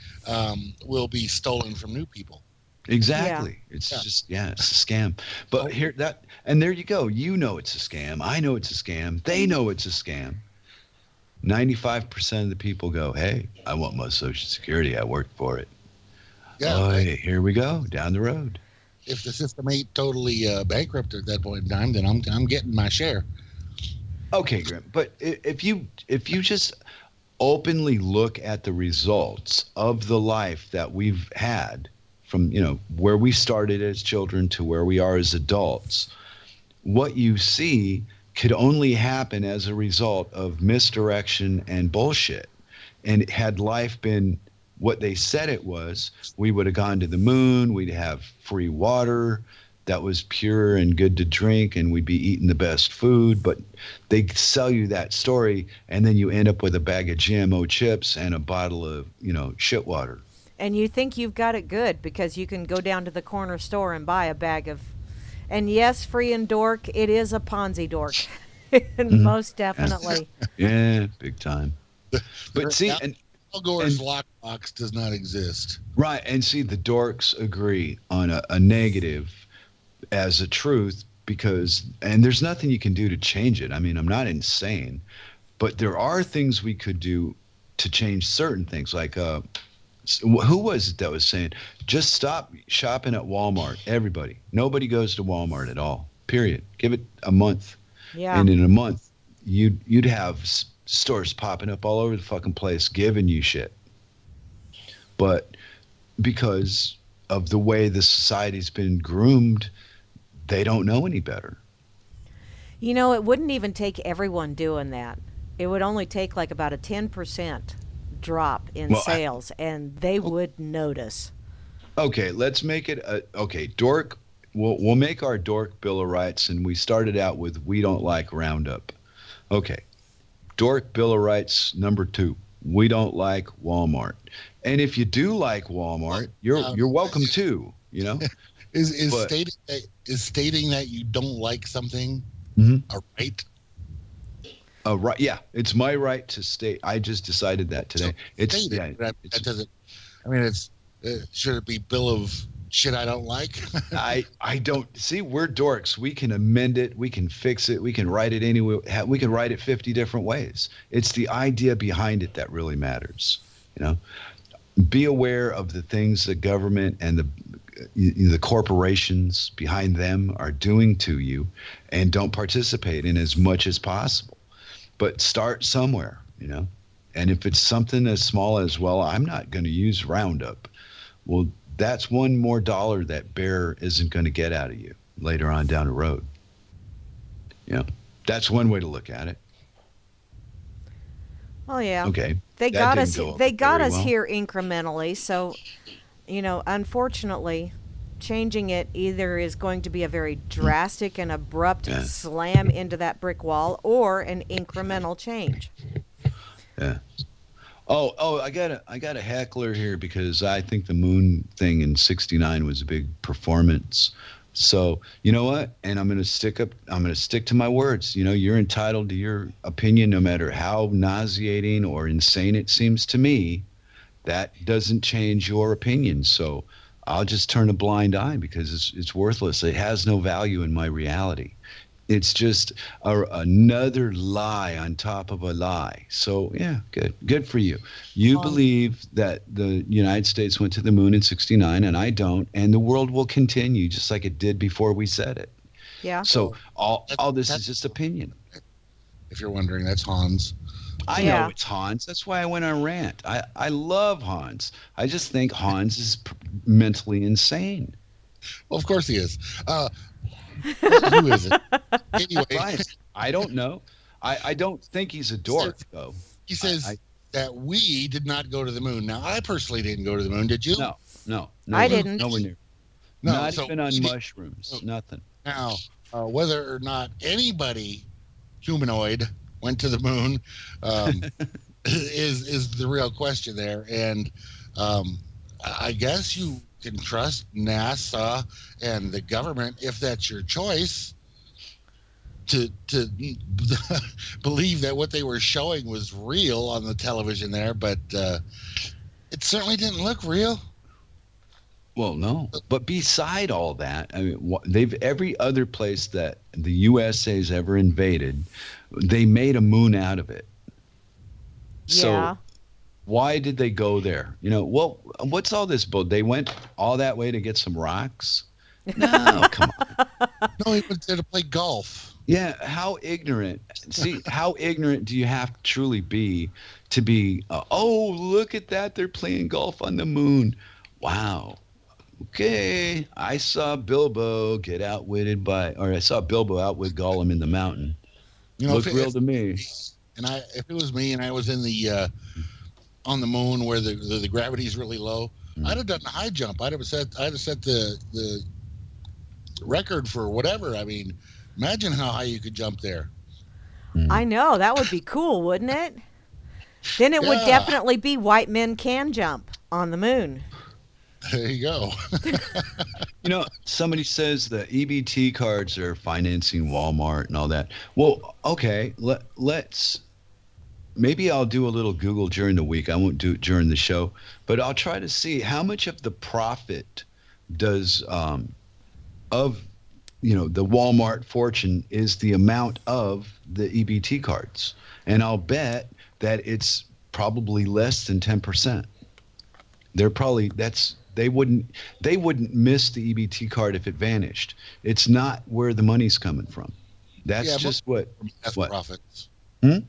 will be stolen from new people.
Exactly. Yeah. It's just it's a scam. But there you go. You know it's a scam. I know it's a scam. They know it's a scam. 95% of the people go, hey, I want my Social Security. I worked for it. Yeah. Here we go down the road.
If the system ain't totally bankrupt at that point in time, then I'm getting my share.
Okay, Grim. But if you just openly look at the results of the life that we've had from, where we started as children to where we are as adults, what you see could only happen as a result of misdirection and bullshit. And had life been what they said it was, we would have gone to the moon, we'd have free water that was pure and good to drink, and we'd be eating the best food. But they sell you that story, and then you end up with a bag of GMO chips and a bottle of, shit water.
And you think you've got it good because you can go down to the corner store and buy a bag of, and yes, Free and Dork, it is a Ponzi dork. Most definitely.
Yeah, big time. But see, and
Al Gore's lockbox does not exist.
Right, and see, the dorks agree on a negative as a truth and there's nothing you can do to change it. I mean, I'm not insane, but there are things we could do to change certain things. Like, who was it that was saying, just stop shopping at Walmart? Everybody. Nobody goes to Walmart at all, period. Give it a month.
Yeah.
And in a month, you'd have stores popping up all over the fucking place giving you shit. But because of the way the society's been groomed, they don't know any better.
It wouldn't even take everyone doing that. It would only take like about a 10% drop in sales, and they would notice.
Okay, let's make it Dork. We'll make our Dork Bill of Rights, and we started out with we don't like Roundup. Okay, Dork Bill of Rights number 2. We don't like Walmart. And if you do like Walmart, you're welcome too.
Is stating that you don't like something a right?
Right, yeah, it's my right to state. I just decided that today.
That doesn't. I mean, should it be Bill of shit I don't like?
I don't see. We're dorks. We can amend it. We can fix it. We can write it anyway. We can write it 50 different ways. It's the idea behind it that really matters. Be aware of the things the government and the corporations behind them are doing to you, and don't participate in as much as possible. But start somewhere, And if it's something as small as, well, I'm not going to use Roundup. Well, that's one more dollar that bear isn't going to get out of you later on down the road. You know, that's one way to look at it.
Oh yeah.
Okay.
They
that
got
didn't
us
go over
they got
very
us
well.
here incrementally, so unfortunately, changing it either is going to be a very drastic and abrupt
Yeah.
slam into that brick wall or an incremental change.
Yeah. Oh, I got a heckler here because I think the moon thing in '69 was a big performance. So you know what? And I'm gonna stick to my words. You're entitled to your opinion, no matter how nauseating or insane it seems to me. That doesn't change your opinion. So I'll just turn a blind eye because it's worthless. It has no value in my reality. It's just another lie on top of a lie. So yeah, good for you. You believe that the United States went to the moon in '69, and I don't, and the world will continue just like it did before we said it.
Yeah.
So all this
that's-
is just opinion.
If you're wondering, that's Hans.
I
Yeah.
know it's Hans. That's why I went on rant. I love Hans. I just think Hans is mentally insane.
Well, of course he is. Who is it? Anyway,
Fine. I don't know. I don't think he's a dork, though.
he says
I-
that we did not go to the moon. Now, I personally didn't go to the moon. Did you?
No.
I didn't.
Nowhere near.
No,
Not
so
even on
we-
mushrooms.
Oh.
Nothing.
Now, whether or not anybody humanoid went to the moon is the real question there. And I guess you can trust NASA and the government if that's your choice to believe that what they were showing was real on the television there, but it certainly didn't look real.
Well, no. But beside all that, I mean, every other place that the USA's ever invaded, they made a moon out of it. So
Yeah.
why did they go there? Well, what's all this bull? They went all that way to get some rocks? No, come on.
No, he went there to play golf.
Yeah, how ignorant. See, how ignorant do you have to truly be to be, oh, look at that. They're playing golf on the moon. Wow. Okay. I saw Bilbo I saw Bilbo outwit Gollum in the mountain. Looked real to me.
And if it was me and I was in the on the moon where the gravity is really low, I'd have done a high jump. I'd have set the record for whatever. I mean, imagine how high you could jump there.
I know, that would be cool, wouldn't it? Then it would
Yeah.
definitely be white men can jump on the moon.
There you go.
Somebody says the EBT cards are financing Walmart and all that. Well, okay, let's. Maybe I'll do a little Google during the week. I won't do it during the show, but I'll try to see how much of the profit does of the Walmart fortune is the amount of the EBT cards, and I'll bet that it's probably less than 10%. They wouldn't miss the EBT card if it vanished. It's not where the money's coming from. That's
Yeah,
just what.
Meth
What?
profits.
Hmm?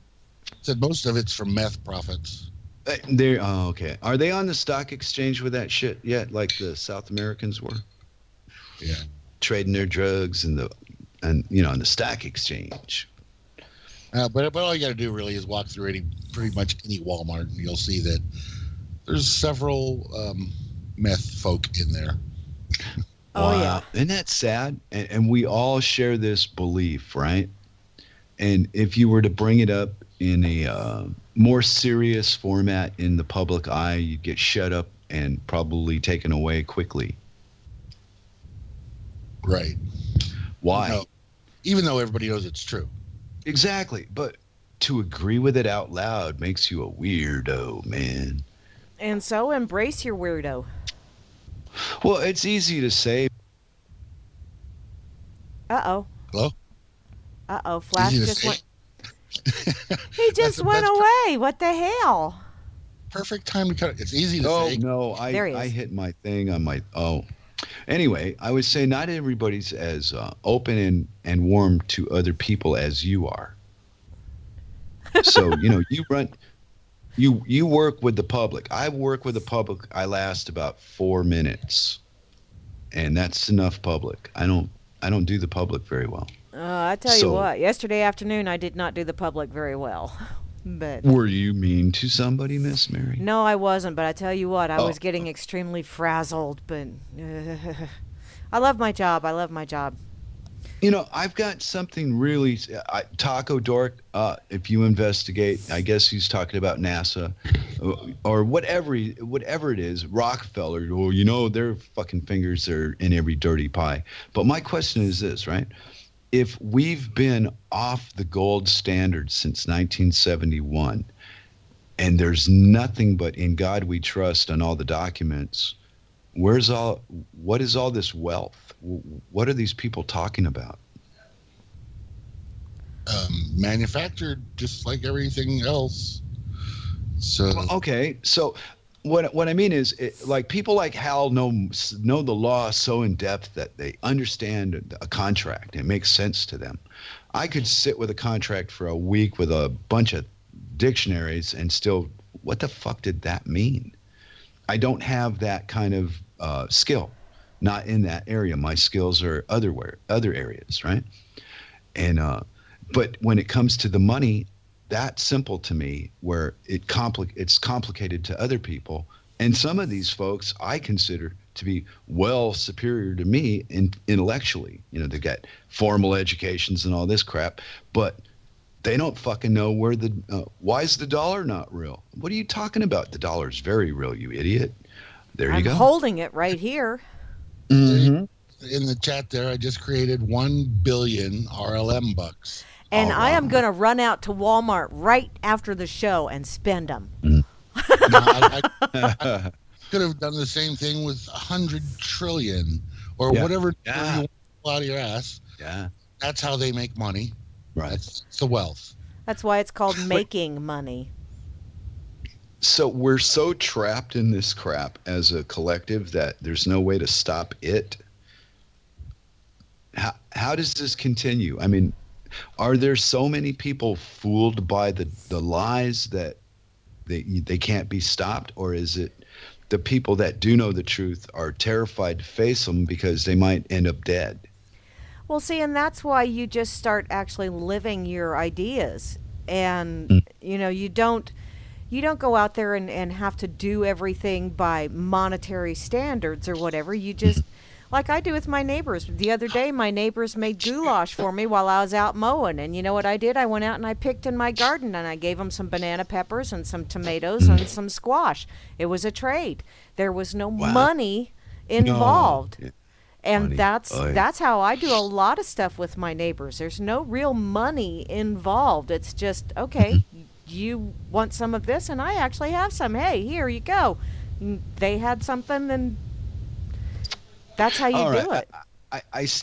Said most of it's from meth profits.
Oh, okay. Are they on the stock exchange with that shit yet, like the South Americans were?
Yeah.
Trading their drugs on the stock exchange.
But all you got to do really is walk through pretty much any Walmart, and you'll see that there's several meth folk in there.
Oh,
Wow.
yeah.
Isn't that sad? And we all share this belief, right? And if you were to bring it up in a more serious format in the public eye, you'd get shut up and probably taken away quickly.
Right.
Why?
No, even though everybody knows it's true.
Exactly. But to agree with it out loud makes you a weirdo, man.
And so embrace your weirdo.
Well, it's easy to say.
Uh-oh.
Hello?
Uh-oh. Flash
Easy to
just
say.
went. He just went
that's
away. What the hell?
Perfect time to cut it. It's easy to
Oh,
say.
no.
There he
I
is.
hit my thing on my. Oh. Anyway, I would say not everybody's as open and warm to other people as you are. So, you run. You work with the public. I work with the public. I last about 4 minutes, and that's enough public. I don't do the public very well.
I tell you
So,
what, yesterday afternoon I did not do the public very well. But
were you mean to somebody, Miss Mary?
no, I wasn't. But I tell you what, I
Oh,
was getting extremely frazzled. But I love my job. I love my job.
I've got something really. Taco Dork. If you investigate, I guess he's talking about NASA, or whatever it is. Rockefeller. Or their fucking fingers are in every dirty pie. But my question is this, right? If we've been off the gold standard since 1971, and there's nothing but in God we trust on all the documents, what is all this wealth? What are these people talking about?
Manufactured just like everything else. So
Well, okay, so what I mean is, like people like Hal know the law so in depth that they understand a contract. It makes sense to them. I could sit with a contract for a week with a bunch of dictionaries and still, what the fuck did that mean? I don't have that kind of skill, not in that area. My skills are other areas, right? And but when it comes to the money, that's simple to me. Where it's complicated to other people, and some of these folks I consider to be well superior to me intellectually. They got formal educations and all this crap, but they don't fucking know why is the dollar not real? What are you talking about? The dollar's very real, you idiot. There you
I'm
go.
holding it right here.
Mm-hmm.
in the chat there, I just created 1 billion RLM bucks.
And
All
I am
right.
going to run out to Walmart right after the show and spend them.
Now, I could have done the same thing with 100 trillion or
Yeah.
whatever
Yeah.
you want to pull out of your ass.
Yeah.
That's how they make money.
Right.
That's the wealth.
That's why it's called making money.
So we're so trapped in this crap as a collective that there's no way to stop it. How does this continue? I mean, are there so many people fooled by the lies that they can't be stopped, or is it the people that do know the truth are terrified to face them because they might end up dead?
Well, see, and that's why you just start actually living your ideas. And, you don't go out there and have to do everything by monetary standards or whatever. You just, like I do with my neighbors. The other day, my neighbors made goulash for me while I was out mowing. And you know what I did? I went out and I picked in my garden and I gave them some banana peppers and some tomatoes and some squash. It was a trade. There was no
Wow.
money involved.
No.
And
Money.
that's how I do a lot of stuff with my neighbors. There's no real money involved. It's just, okay, you want some of this, and I actually have some. Hey, here you go. And they had something, and that's how you
All
do
right.
it.
I'm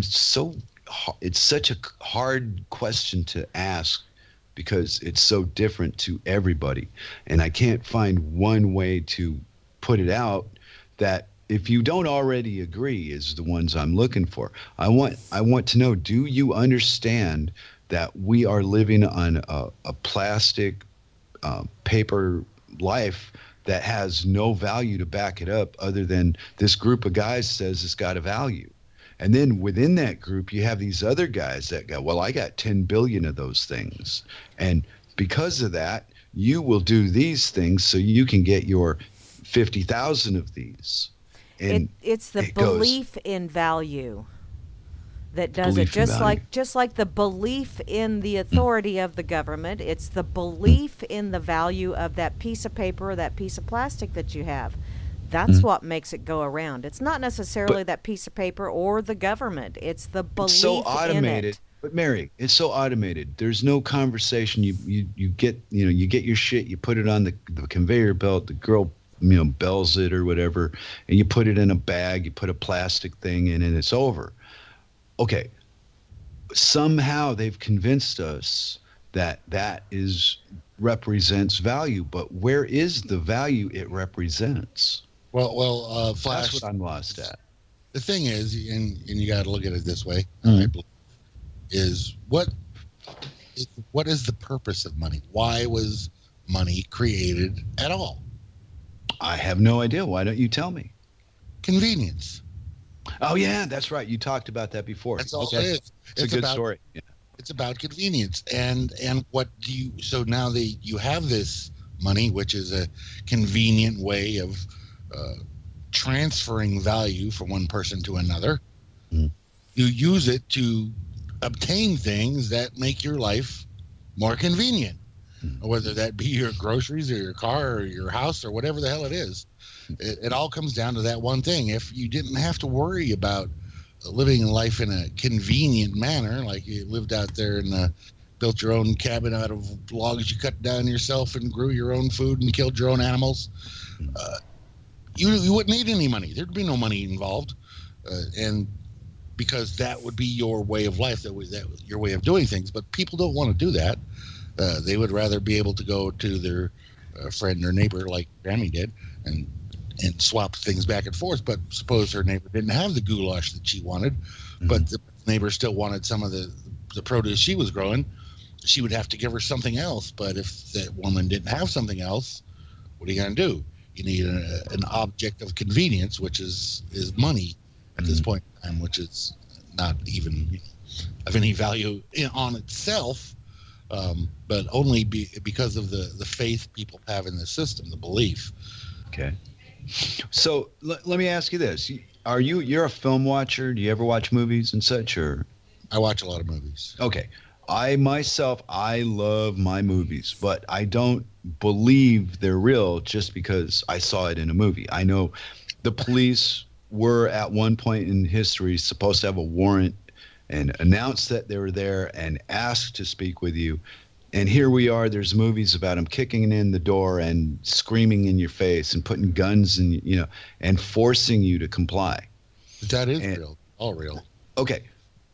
so it's such a hard question to ask because it's so different to everybody, and I can't find one way to put it out that if you don't already agree is the ones I'm looking for. I want to know, do you understand that we are living on a plastic paper life that has no value to back it up other than this group of guys says it's got a value? And then within that group, you have these other guys that go, well, I got 10 billion of those things. And because of that, you will do these things so you can get your 50,000 of these. And
It's the
it goes-
belief in value that does
Belief
it.
in
Just
value.
like the belief in the authority of the government. It's the belief in the value of that piece of paper or that piece of plastic that you have. That's what makes it go around. It's not necessarily that piece of paper or the government. It's the belief
It's so automated.
in it.
But Mary, it's so automated. There's no conversation. You get you get your shit. You put it on the conveyor belt. The girl bells it or whatever, and you put it in a bag. You put a plastic thing in, and it's over. Okay. Somehow they've convinced us that represents value, but where is the value it represents?
Flash.
That's what I'm lost at.
The thing is, and you got to look at it this way,
Mhm.
I believe, is what what is the purpose of money? Why was money created at all?
I have no idea. Why don't you tell me?
Convenience.
Oh yeah, that's right. You talked about that before.
That's all
Okay.
it is.
It's a good story. Yeah.
It's about convenience. And what do you? So now you have this money, which is a convenient way of transferring value from one person to another.
Mm.
You use it to obtain things that make your life more convenient, whether that be your groceries or your car or your house or whatever the hell it is. It all comes down to that one thing. If you didn't have to worry about living life in a convenient manner, like you lived out there and built your own cabin out of logs you cut down yourself and grew your own food and killed your own animals, you wouldn't need any money. There'd be no money involved, and because that would be your way of life, that your way of doing things. But people don't want to do that. They would rather be able to go to their friend or neighbor, like Grammy did, and swap things back and forth. But suppose her neighbor didn't have the goulash that she wanted, but the neighbor still wanted some of the produce she was growing. She would have to give her something else. But if that woman didn't have something else, what are you going to do? You need an object of convenience, which is money at this point in time, which is not even of any value on itself, but only because of the faith people have in the system, the belief.
Okay. So let me ask you this: you're a film watcher? Do you ever watch movies and such? Or
I watch a lot of movies.
Okay. I love my movies, but I don't believe they're real just because I saw it in a movie. I know the police were at one point in history supposed to have a warrant and announced that they were there and asked to speak with you. And here we are, there's movies about them kicking in the door and screaming in your face and putting guns in, and forcing you to comply.
That is real. All real.
Okay.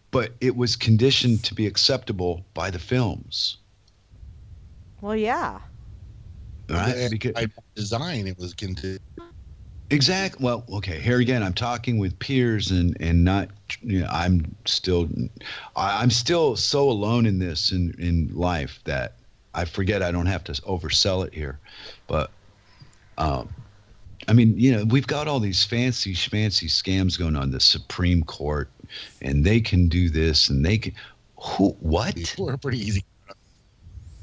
But it was conditioned to be acceptable by the films.
Well, yeah.
Right? Because
by design, it was conditioned.
Exactly. Well, okay. Here again, I'm talking with peers and not. I'm still so alone in this in life that I forget I don't have to oversell it here. But I mean, we've got all these fancy scams going on. The Supreme Court, and they can do this, and they can. What?
People are pretty easy.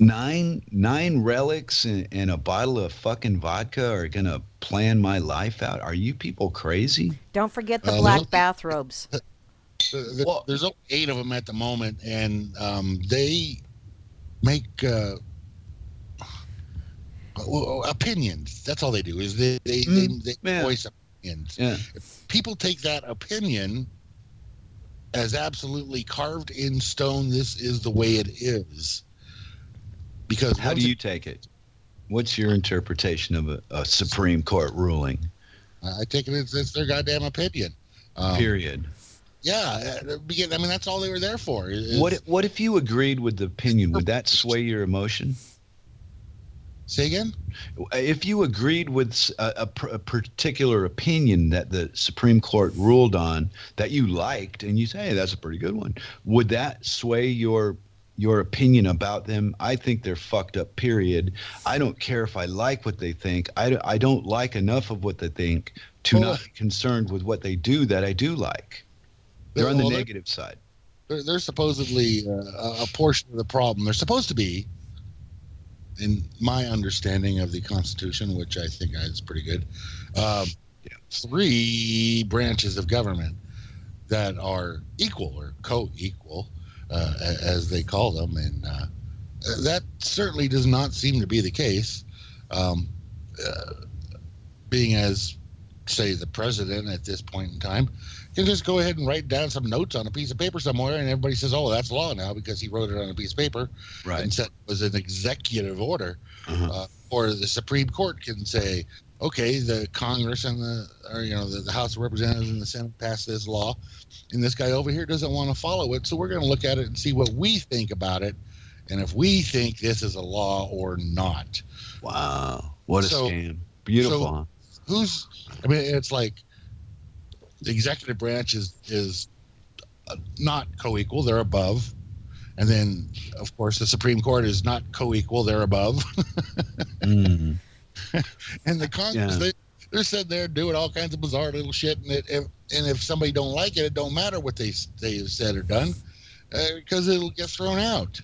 Nine relics and a bottle of fucking vodka are gonna plan my life out. Are you people crazy?
Don't forget the black bathrobes.
There's only 8 of them at the moment, and they make opinions. That's all they do. Is they voice opinions.
Yeah.
People take that opinion as absolutely carved in stone. This is the way it is. Because
how do you take it? What's your interpretation of a Supreme Court ruling?
I take it it's their goddamn opinion.
Period.
Yeah, I mean that's all they were there for.
What if you agreed with the opinion? Would that sway your emotion?
Say again?
If you agreed with a particular opinion that the Supreme Court ruled on that you liked, and you say, hey, that's a pretty good one, would that sway your opinion about them? I think they're fucked up, period. I don't care if I like what they think. I don't like enough of what they think to not be concerned with what they do that I do like. They're on the negative side.
They're supposedly a portion of the problem. They're supposed to be, in my understanding of the Constitution, which I think is pretty good, 3 branches of government that are equal or co-equal, as they call them, and that certainly does not seem to be the case. Being as, say, the president at this point in time can just go ahead and write down some notes on a piece of paper somewhere, and everybody says, "Oh, that's law now," because he wrote it on a piece of paper,
right?
And said it was an executive order. Or the Supreme Court can say, "Okay, the Congress and the House of Representatives and the Senate passed this law, and this guy over here doesn't want to follow it, so we're going to look at it and see what we think about it, and if we think this is a law or not."
Wow, what a scam! Beautiful.
So it's like the executive branch is not co-equal; they're above, And then, of course, the Supreme Court is not co-equal; they're above.
Mm.
And the Congress,
Yeah.
they're sitting there doing all kinds of bizarre little shit. And if somebody don't like it, it don't matter what they have said or done, because it'll get thrown out.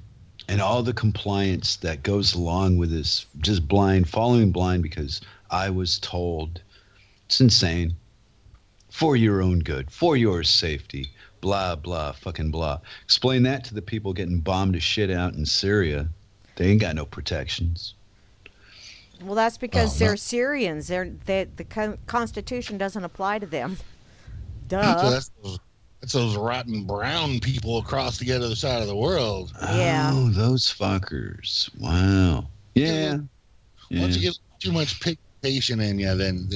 And all the compliance that goes along with this, just following blind because I was told. It's insane. For your own good, for your safety, blah, blah, fucking blah. Explain that to the people getting bombed to shit out in Syria. They ain't got no protections.
Well, that's because
Oh,
they're
no.
Syrians. The Constitution doesn't apply to them.
So
Duh.
that's those rotten brown people across the other side of the world.
Yeah.
Oh, those fuckers. Wow. Yeah.
Once you
Yeah.
get too much pigmentation in you, then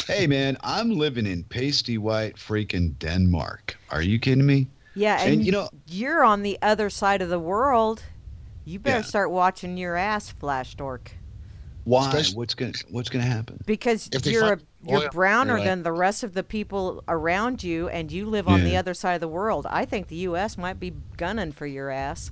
Hey, man, I'm living in pasty white freaking Denmark. Are you kidding me?
Yeah,
And,
and
you know,
you're on the other side of the world. You better
Yeah.
start watching your ass, Flash Dork,
why?
Especially-
What's gonna happen?
because
If they
you're
find
you're
oil,
browner
they're like-
than the rest of the people around you, and you live on the
Yeah.
other side of the world. I think the U.S. might be gunning for your ass.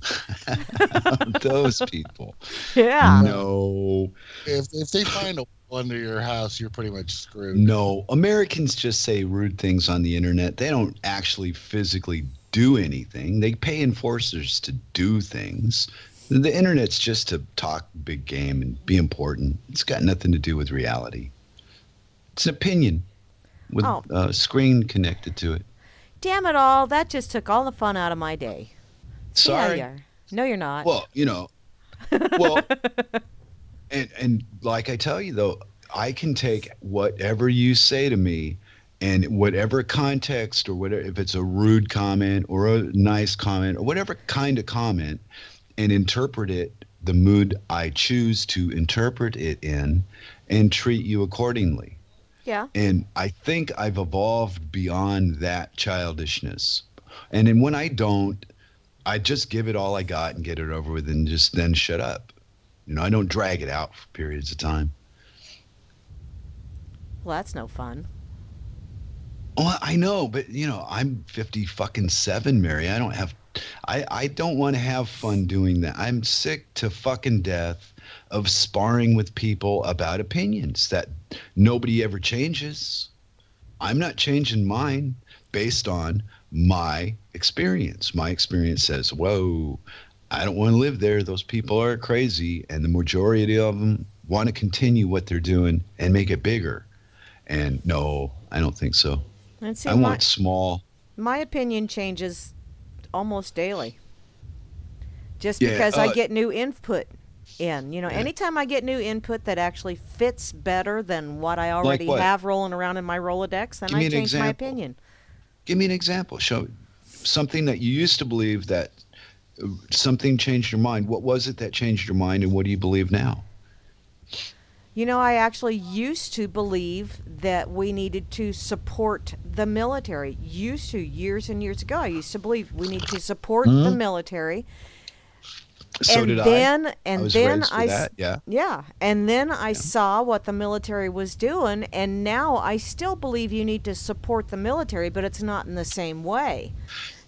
Those people.
Yeah.
No.
if they find a hole under your house, you're pretty much screwed.
No, Americans just say rude things on the internet. They don't actually physically do anything. They pay enforcers to do things. The internet's just to talk big game and be important. It's got nothing to do with reality. It's an opinion with
Oh.
a screen connected to it.
Damn it all! That just took all the fun out of my day. See how
Sorry.
you are. No, you're not.
Well, well, and like I tell you though, I can take whatever you say to me and whatever context or whatever, if it's a rude comment or a nice comment or whatever kind of comment, and interpret it the mood I choose to interpret it in and treat you accordingly.
Yeah.
And I think I've evolved beyond that childishness. And then when I don't, I just give it all I got and get it over with and just then shut up. I don't drag it out for periods of time.
Well, that's no fun.
Well, I know, but I'm 50 fucking 7, Mary. I don't want to have fun doing that. I'm sick to fucking death of sparring with people about opinions that nobody ever changes. I'm not changing mine based on my experience. My experience says, whoa, I don't want to live there. Those people are crazy. And the majority of them want to continue what they're doing and make it bigger. And no, I don't think so.
And see,
I want small.
my opinion changes almost daily. Just
Yeah,
because I get new input in. Anytime I get new input that actually fits better than what I already
what?
have rolling around in my Rolodex, then
Give me
I
an
change my
example.
opinion.
Give me an example. Show something that you used to believe that something changed your mind. What was it that changed your mind, and what do you believe now?
I actually used to believe that we needed to support the military. Years and years ago, I used to believe we need to support the military.
So
and
did
then,
I.
And
I was
then
raised with that. Yeah.
Yeah. And then I saw what the military was doing, and now I still believe you need to support the military, but it's not in the same way.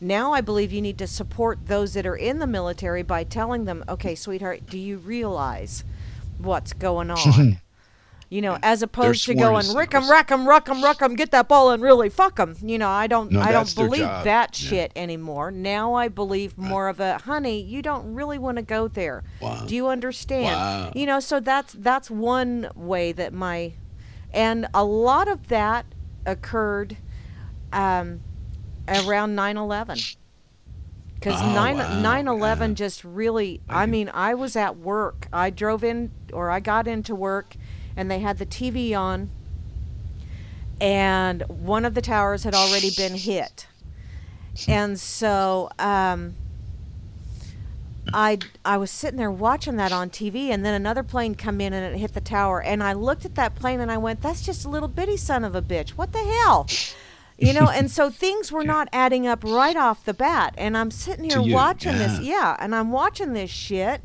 Now I believe you need to support those that are in the military by telling them, okay, sweetheart, do you realize what's going on? As opposed to
sworn
going,
to
rick 'em,
secrecy.
rack 'em, ruck 'em, ruck 'em, get that ball and really fuck 'em. I don't
that's their
believe
job.
that
Yeah.
shit anymore. Now I believe more of a, honey, you don't really want to go there.
Wow.
Do you understand?
Wow.
So that's one way that and a lot of that occurred around 9/11. Because
Oh, wow.
9/11
Yeah.
just really, I was at work. I got into work, and they had the TV on, and one of the towers had already been hit. And so I was sitting there watching that on TV, and then another plane come in and it hit the tower, and I looked at that plane and I went, that's just a little bitty son of a bitch. What the hell? And so things were not adding up right off the bat. And I'm sitting here
To you,
watching this.
yeah.
Yeah. And I'm watching this shit.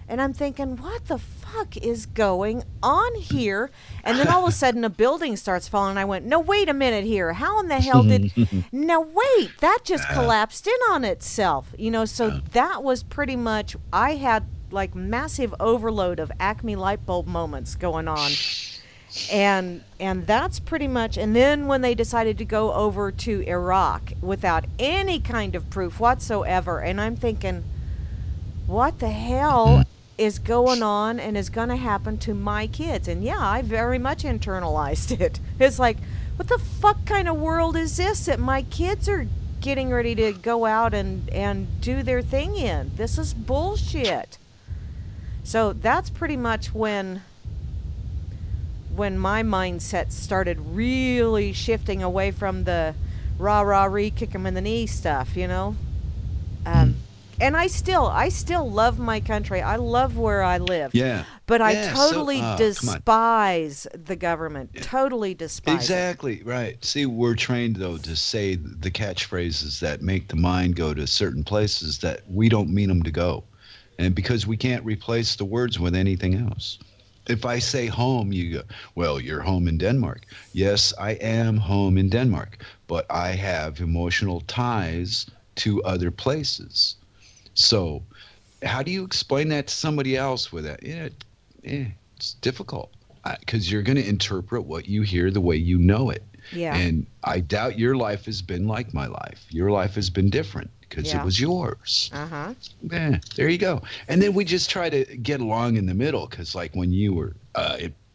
And I'm thinking, what the fuck? fuck is going on here? And then all of a sudden a building starts falling. And I went, no, wait a minute here. How in the hell did, no, wait, that just collapsed in on itself. So that was pretty much, I had like massive overload of Acme light bulb moments going on. And that's pretty much, and then when they decided to go over to Iraq without any kind of proof whatsoever, and I'm thinking, what the hell is going on and is going to happen to my kids? And yeah, I very much internalized it. It's like, what the fuck kind of world is this that my kids are getting ready to go out and do their thing in? This is bullshit. So that's pretty much when my mindset started really shifting away from the rah-rah-ree, kick 'em in the knee stuff, And I still love my country. I love where I live.
Yeah.
But I
Yeah,
totally
come on.
despise the government. Totally despise it.
Exactly, right. See, we're trained, though, to say the catchphrases that make the mind go to certain places that we don't mean them to go. And because we can't replace the words with anything else. If I say home, you go, well, you're home in Denmark. Yes, I am home in Denmark, but I have emotional ties to other places. So how do you explain that to somebody else with that? It's difficult because you're going to interpret what you hear the way you know it.
Yeah.
And I doubt your life has been like my life. Your life has been different because it was yours.
Uh-huh.
Yeah, there you go. And then we just try to get along in the middle because, like, when you were,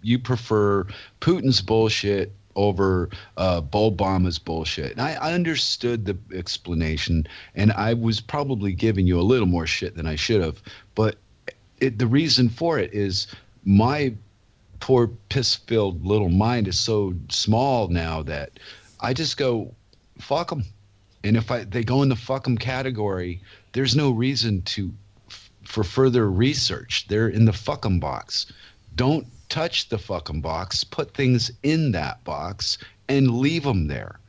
you prefer Putin's bullshit over Obama's bullshit. And I understood the explanation, and I was probably giving you a little more shit than I should have. But the reason for it is my poor piss-filled little mind is so small now that I just go, fuck them. And if they go in the fuck them category, there's no reason for further research. They're in the fuck them box. Don't touch the fuck them box. Put things in that box and leave them there.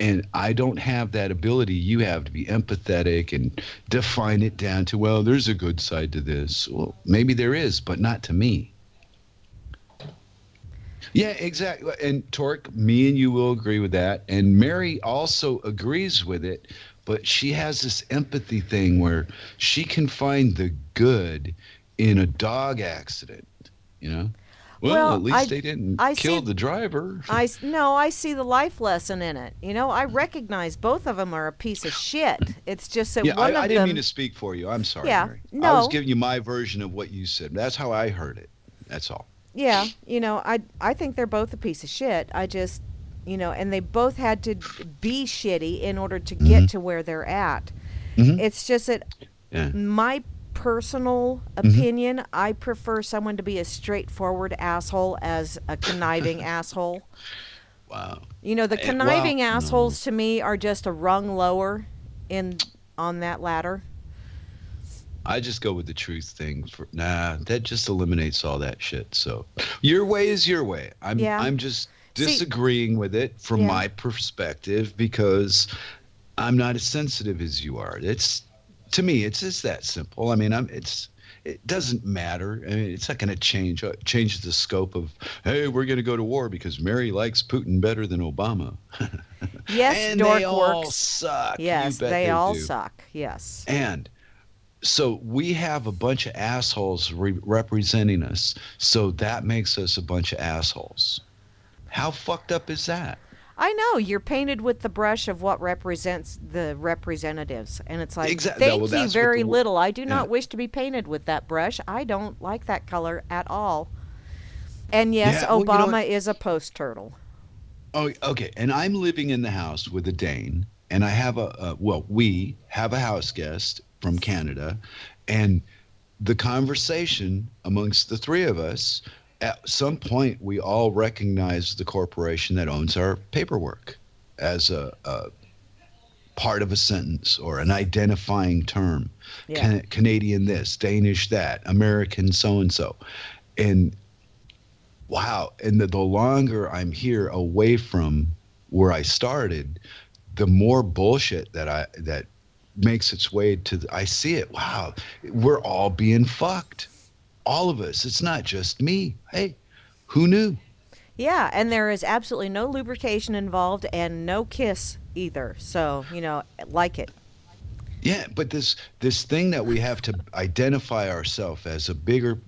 And I don't have that ability you have to be empathetic and define it down to, well, there's a good side to this. Well, maybe there is, but not to me. Yeah, exactly. And Torque, me and you will agree with that. And Mary also agrees with it, but she has this empathy thing where she can find the good in a dog accident, Well, at least they didn't kill the driver.
I see the life lesson in it. I recognize both of them are a piece of shit. It's just that one of them...
I didn't mean to speak for you. I'm sorry, Mary.
No.
I was giving you my version of what you said. That's how I heard it. That's all.
Yeah, I think they're both a piece of shit. I just, and they both had to be shitty in order to get to where they're at. Mm-hmm. It's just that my personal opinion, I prefer someone to be a straightforward asshole as a conniving asshole.
Wow.
The conniving assholes to me are just a rung lower on that ladder.
I just go with the truth thing. That just eliminates all that shit. So your way is your way. I'm just disagreeing with it from my perspective because I'm not as sensitive as you are. To me, it's just that simple. I mean, it doesn't matter. I mean, it's not going to change the scope of, hey, we're going to go to war because Mary likes Putin better than Obama.
Yes,
and
Dork
they
works.
all suck.
Yes,
you bet
they all
do.
suck. Yes.
And so we have a bunch of assholes representing us. So that makes us a bunch of assholes. How fucked up is that?
I know. You're painted with the brush of what represents the representatives. And it's like,
exactly.
Thank you very little. I do not wish to be painted with that brush. I don't like that color at all. And yes, Obama is a post turtle.
Oh, okay. And I'm living in the house with a Dane. And I have we have a house guest from Canada, and the conversation amongst the three of us, at some point we all recognize the corporation that owns our paperwork as a part of a sentence or an identifying term. Canadian this, Danish that, American so-and-so. And wow, and the longer I'm here away from where I started, the more bullshit that makes its way I see it. Wow, we're all being fucked. all of us. It's not just me. Hey, who knew?
Yeah, and there is absolutely no lubrication involved and no kiss either. So, like it.
Yeah, but this thing that we have to identify ourselves as a bigger,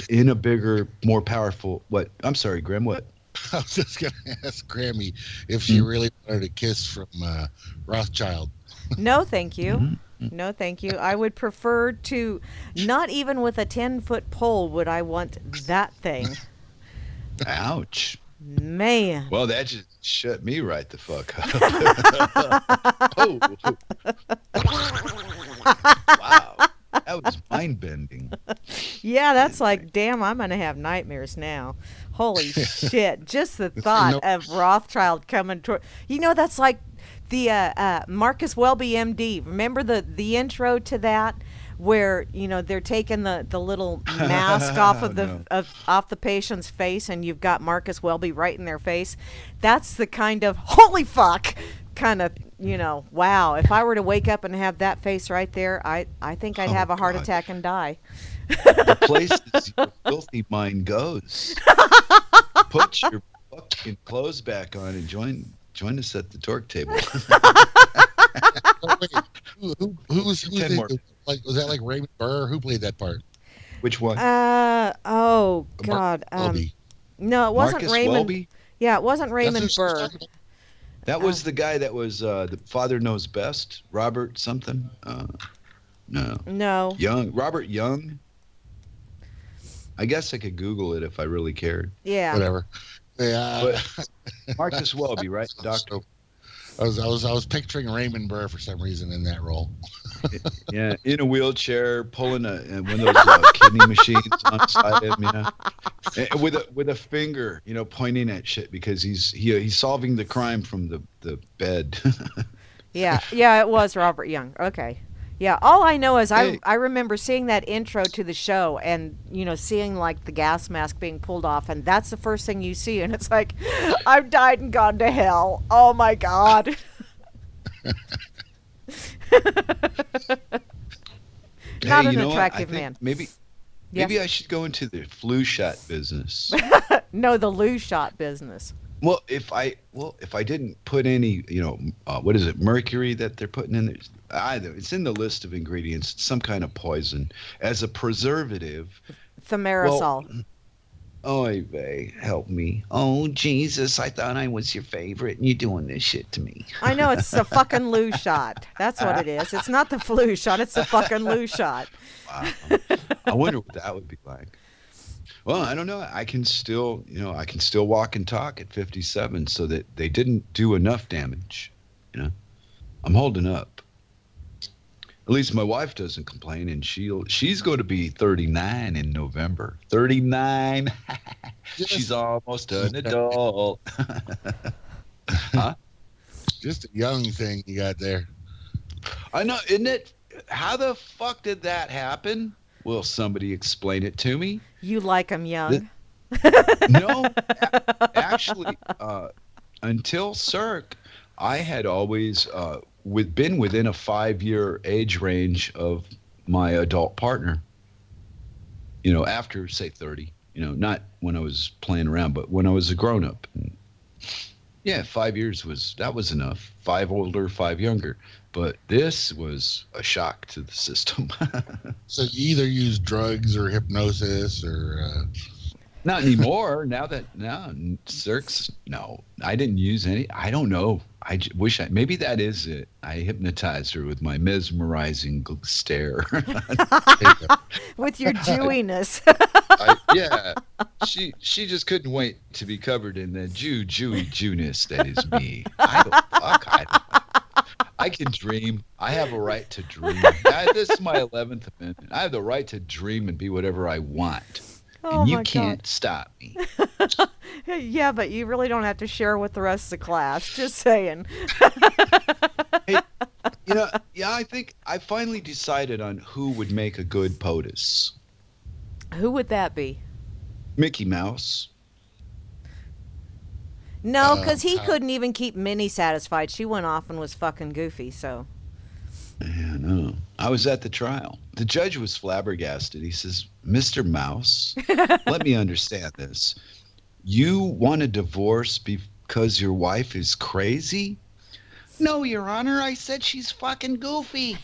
in a bigger, more powerful. What? I'm sorry, Grim. What?
I was just going to ask Grammy if she really wanted a kiss from Rothschild.
No, thank you. No, thank you. I would prefer to, not even with a 10-foot pole would I want that thing.
Ouch.
Man.
Well, that just shut me right the fuck up. Oh. Wow. That was mind bending.
Yeah, that's like, damn, I'm going to have nightmares now. Holy shit. Just the thought of Rothschild coming toward. That's like the Marcus Welby, MD. Remember the intro to that? Where they're taking the little mask off of off the patient's face, and you've got Marcus Welby right in their face. That's the kind of holy fuck kind of wow. If I were to wake up and have that face right there, I think I'd have a heart attack and die.
The places your filthy mind goes. Put your fucking clothes back on and join us at the Dork Table.
Who's like? Was that like Raymond Burr? Who played that part?
Which one?
Oh God. No, it wasn't
Marcus
Raymond.
Welby?
Yeah, it wasn't Raymond Burr.
That was the guy that was the Father Knows Best. Robert something. No.
No.
Robert Young. I guess I could Google it if I really cared.
Yeah.
Whatever. Yeah.
But Marcus Welby, right, Doctor?
I was picturing Raymond Burr for some reason in that role.
Yeah, in a wheelchair, pulling one of those kidney machines on the side of him, and with a finger, pointing at shit because he's solving the crime from the bed.
Yeah, it was Robert Young. Okay. Yeah, all I know is I remember seeing that intro to the show and, seeing like the gas mask being pulled off, and that's the first thing you see, and it's like, I've died and gone to hell. Oh my God. Not an attractive man.
Maybe I should go into the flu shot business.
No, the loo shot business.
Well, if I didn't put any, what is it, mercury that they're putting in there? Either it's in the list of ingredients, some kind of poison as a preservative.
Thimerosal.
Oy vey, help me. Oh, Jesus, I thought I was your favorite, and you're doing this shit to me.
I know, it's the fucking loo shot. That's what it is. It's not the flu shot, it's the fucking loo shot.
Wow. I wonder what that would be like. Well, I don't know. I can still walk and talk at 57, so that they didn't do enough damage. I'm holding up. At least my wife doesn't complain, and she's going to be 39 in November. 39. She's almost an adult. Huh?
Just a young thing you got there.
I know, isn't it? How the fuck did that happen? Will somebody explain it to me?
You like them young.
No, actually, until Cirque, I had always been within a 5-year age range of my adult partner. After say 30. Not when I was playing around, but when I was a grown up. Yeah, 5 years was enough. 5 older, 5 younger. But this was a shock to the system.
So you either use drugs or hypnosis or.
Not anymore. Now Cirque's, no, I didn't use any. I don't know. Wish maybe that is it. I hypnotized her with my mesmerizing stare.
With your Jewiness.
Yeah. She just couldn't wait to be covered in the Jewy Jewness that is me. I can dream. I have a right to dream. This is my 11th Amendment. I have the right to dream and be whatever I want. And you can't stop me.
Yeah, but you really don't have to share with the rest of the class. Just saying.
Hey, I think I finally decided on who would make a good POTUS.
Who would that be?
Mickey Mouse.
No, because he couldn't even keep Minnie satisfied. She went off and was fucking goofy, so.
Yeah, no. I was at the trial. The judge was flabbergasted. He says, Mr. Mouse, let me understand this. You want a divorce because your wife is crazy? No, Your Honor. I said she's fucking goofy.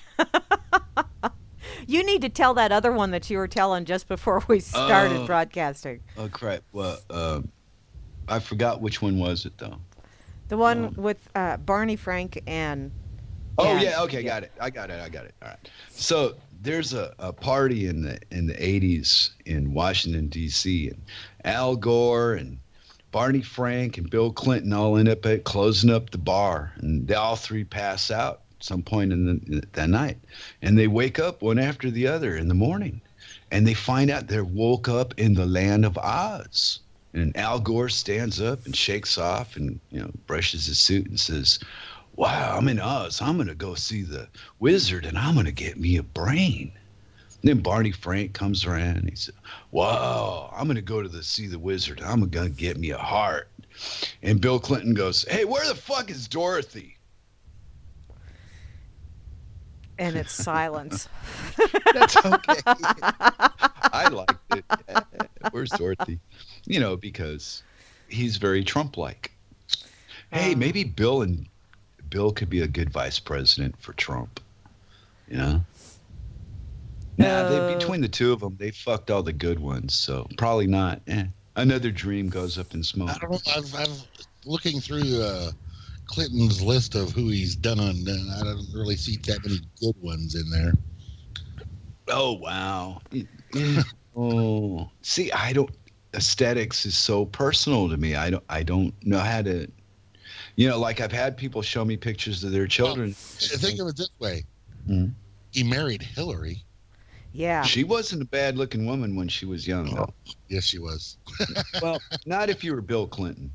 You need to tell that other one that you were telling just before we started broadcasting.
Oh, crap. Well, I forgot which one was it, though.
The one with Barney Frank and...
Oh, yeah. Okay, got it. I got it. All right. So there's a party in the 80s in Washington, D.C., and Al Gore and Barney Frank and Bill Clinton all end up closing up the bar, and they all three pass out at some point in that night. And they wake up one after the other in the morning, and they find out they're woke up in the land of Oz. And Al Gore stands up and shakes off and, brushes his suit and says, wow, I'm in Oz. I'm going to go see the wizard, and I'm going to get me a brain. And then Barney Frank comes around, and he said, wow, I'm going to go see the wizard. I'm going to get me a heart. And Bill Clinton goes, hey, where the fuck is Dorothy?
And it's silence.
That's okay. I liked it. Where's Dorothy? Because he's very Trump-like. Hey, maybe Bill could be a good vice president for Trump. Between the two of them, they fucked all the good ones, so probably not. Another dream goes up in smoke.
I don't know. I've looking through Clinton's list of who he's done on. I don't really see that many good ones in there.
Oh wow. Oh, see, I don't. Aesthetics is so personal to me. I don't know how to. Like I've had people show me pictures of their children.
Well, think of it this way.
Mm-hmm.
He married Hillary.
Yeah.
She wasn't a bad-looking woman when she was young, though.
Yes, she was.
Well, not if you were Bill Clinton.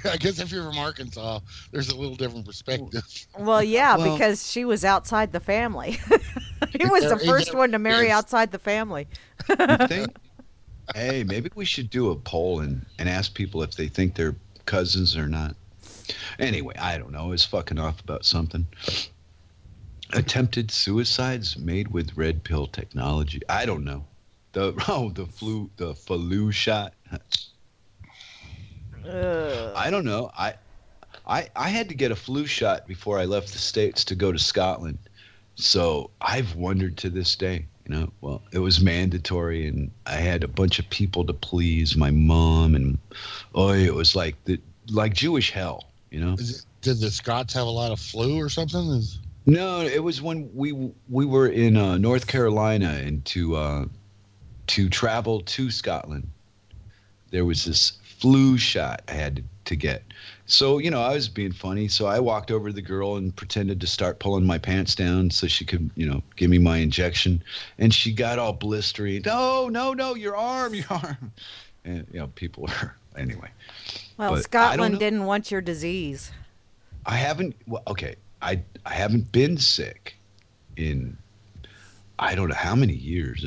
I guess if you're from Arkansas, there's a little different perspective.
Well, yeah, because she was outside the family. He was the first one to marry outside the family.
You think? Hey, maybe we should do a poll and ask people if they think they're cousins or not. Anyway, I don't know. I was fucking off about something. Attempted suicides made with red pill technology. I don't know. The flu shot. I don't know. I had to get a flu shot before I left the States to go to Scotland. So I've wondered to this day, well, it was mandatory and I had a bunch of people to please, my mom, and it was like Jewish hell,
Did the Scots have a lot of flu or something?
No, it was when we were in North Carolina and to travel to Scotland. There was this flu shot I had to get. So, I was being funny. So I walked over to the girl and pretended to start pulling my pants down so she could, give me my injection. And she got all blistery. No, your arm. And, people were, anyway.
Well,
but
Scotland didn't want your disease.
I haven't, I haven't been sick in, I don't know how many years.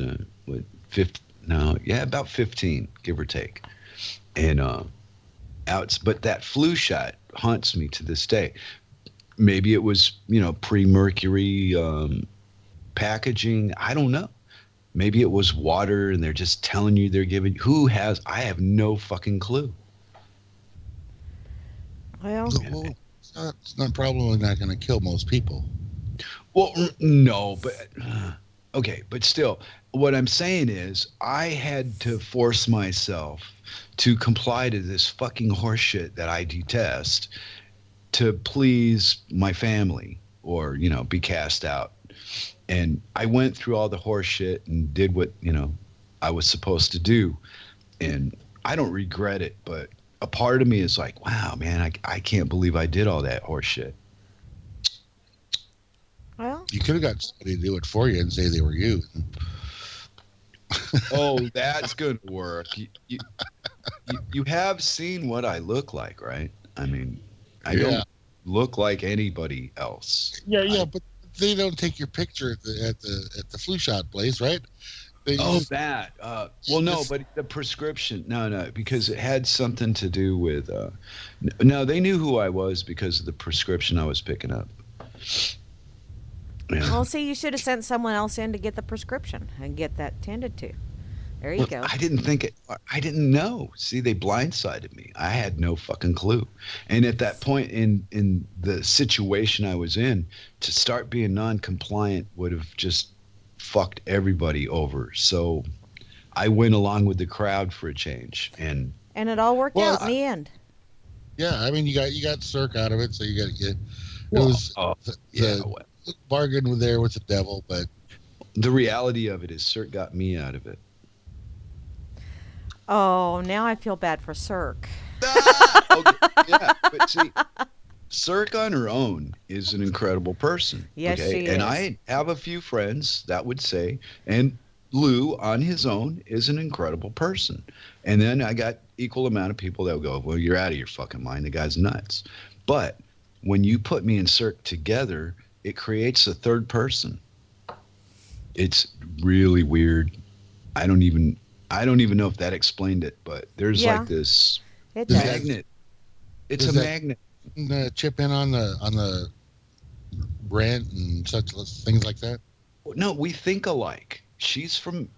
About 15, give or take. And but that flu shot haunts me to this day. Maybe it was, pre-mercury packaging. I don't know. Maybe it was water and they're just telling you they're giving. I have no fucking clue.
Well,
it's not probably not going to kill most people.
Well, no, but okay, but still, what I'm saying is I had to force myself to comply to this fucking horseshit that I detest to please my family or, be cast out. And I went through all the horseshit and did what, I was supposed to do. And I don't regret it, but a part of me is like, wow, man, I can't believe I did all that horseshit.
Well,
you could have got somebody to do it for you and say they were you.
Oh, that's going to work. You have seen what I look like, right? I mean, I don't look like anybody else.
Yeah, but they don't take your picture at the flu shot place, right?
That. Well, no, but the prescription. No, because it had something to do with. No, they knew who I was because of the prescription I was picking up. Yeah.
Well, see, you should have sent someone else in to get the prescription and get that tended to. There you
Well,
go.
I didn't think it. I didn't know. See, they blindsided me. I had no fucking clue. And at that point in the situation I was in, to start being non-compliant would have just fucked everybody over. So I went along with the crowd for a change. And
And it all worked
Well,
out in the end.
Yeah, I mean, you got Cirque out of it, so you got to get. It
well,
was
yeah,
the bargain there with the devil, but
the reality of it is, Cirque got me out of it.
Oh, now I feel bad for Cirque.
Okay, yeah, but see, Cirque on her own is an incredible person.
Yes,
okay?
she
And
is.
I have a few friends that would say, and Lou on his own is an incredible person. And then I got equal amount of people that will go, well, you're out of your fucking mind. The guy's nuts. But when you put me and Cirque together, it creates a third person. It's really weird. I don't even know if that explained it, but there's
Yeah.
like this
It
Does
does.
that-
magnet. It's
does
a
that-
magnet.
chip in on the rent and such things like that.
No, we think alike. She's from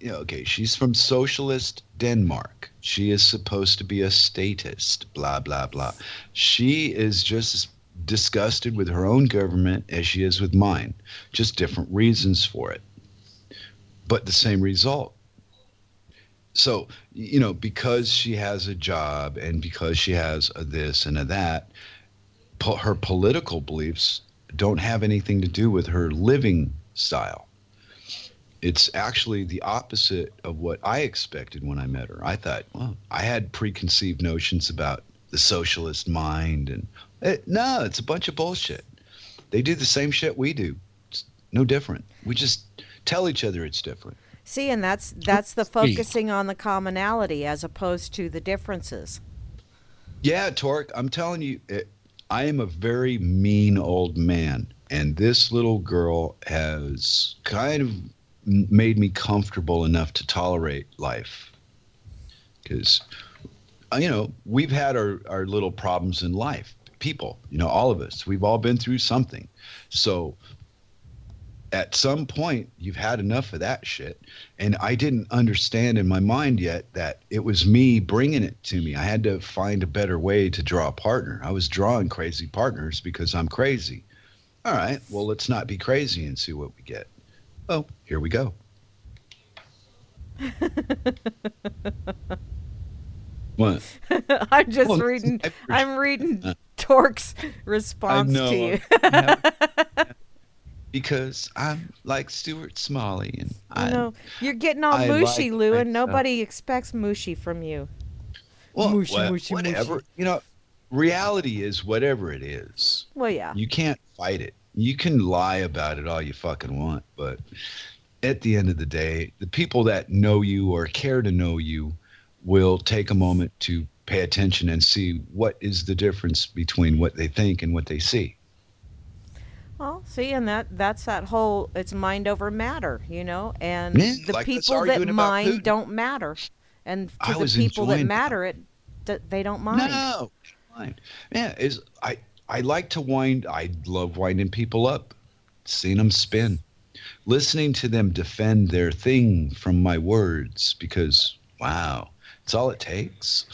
she's from socialist Denmark. She is supposed to be a statist, blah blah blah. She is just as disgusted with her own government as she is with mine. Just different reasons for it. But the same result. So, because she has a job and because she has a this and a that, her political beliefs don't have anything to do with her living style. It's actually the opposite of what I expected when I met her. I thought, well, I had preconceived notions about the socialist mind, and no, it's a bunch of bullshit. They do the same shit we do. It's no different. We just tell each other it's different.
See, and that's the focusing on the commonality as opposed to the differences.
Yeah, Torque, I'm telling you, I am a very mean old man, and this little girl has kind of made me comfortable enough to tolerate life. Because, we've had our little problems in life. People, all of us, we've all been through something. So at some point, you've had enough of that shit. And I didn't understand in my mind yet that it was me bringing it to me. I had to find a better way to draw a partner. I was drawing crazy partners because I'm crazy. All right, well, let's not be crazy and see what we get. Oh, here we go. What?
I'm just
Well,
reading.
I-
I'm reading Torque's response
know.
to you.
Because I'm like Stuart Smalley, and
You're getting all
I
mushy,
like
Lou, and
myself.
nobody expects mushy from you.
well,
Mushy,
well,
mushy,
whatever.
mushy.
Reality is whatever it is.
Well, yeah.
You can't fight it. You can lie about it all you fucking want, but at the end of the day, the people that know you or care to know you will take a moment to pay attention and see what is the difference between what they think and what they see.
Well, see, and that's that whole it's mind over matter, and
Yeah,
the
like us
people that
arguing about
mind
Putin.
don't matter, and
I
to the
was
people that
enjoying
matter, they don't mind.
No, fine. Yeah, I like to wind. I love winding people up, seeing them spin, listening to them defend their thing from my words. Because wow, it's all it takes.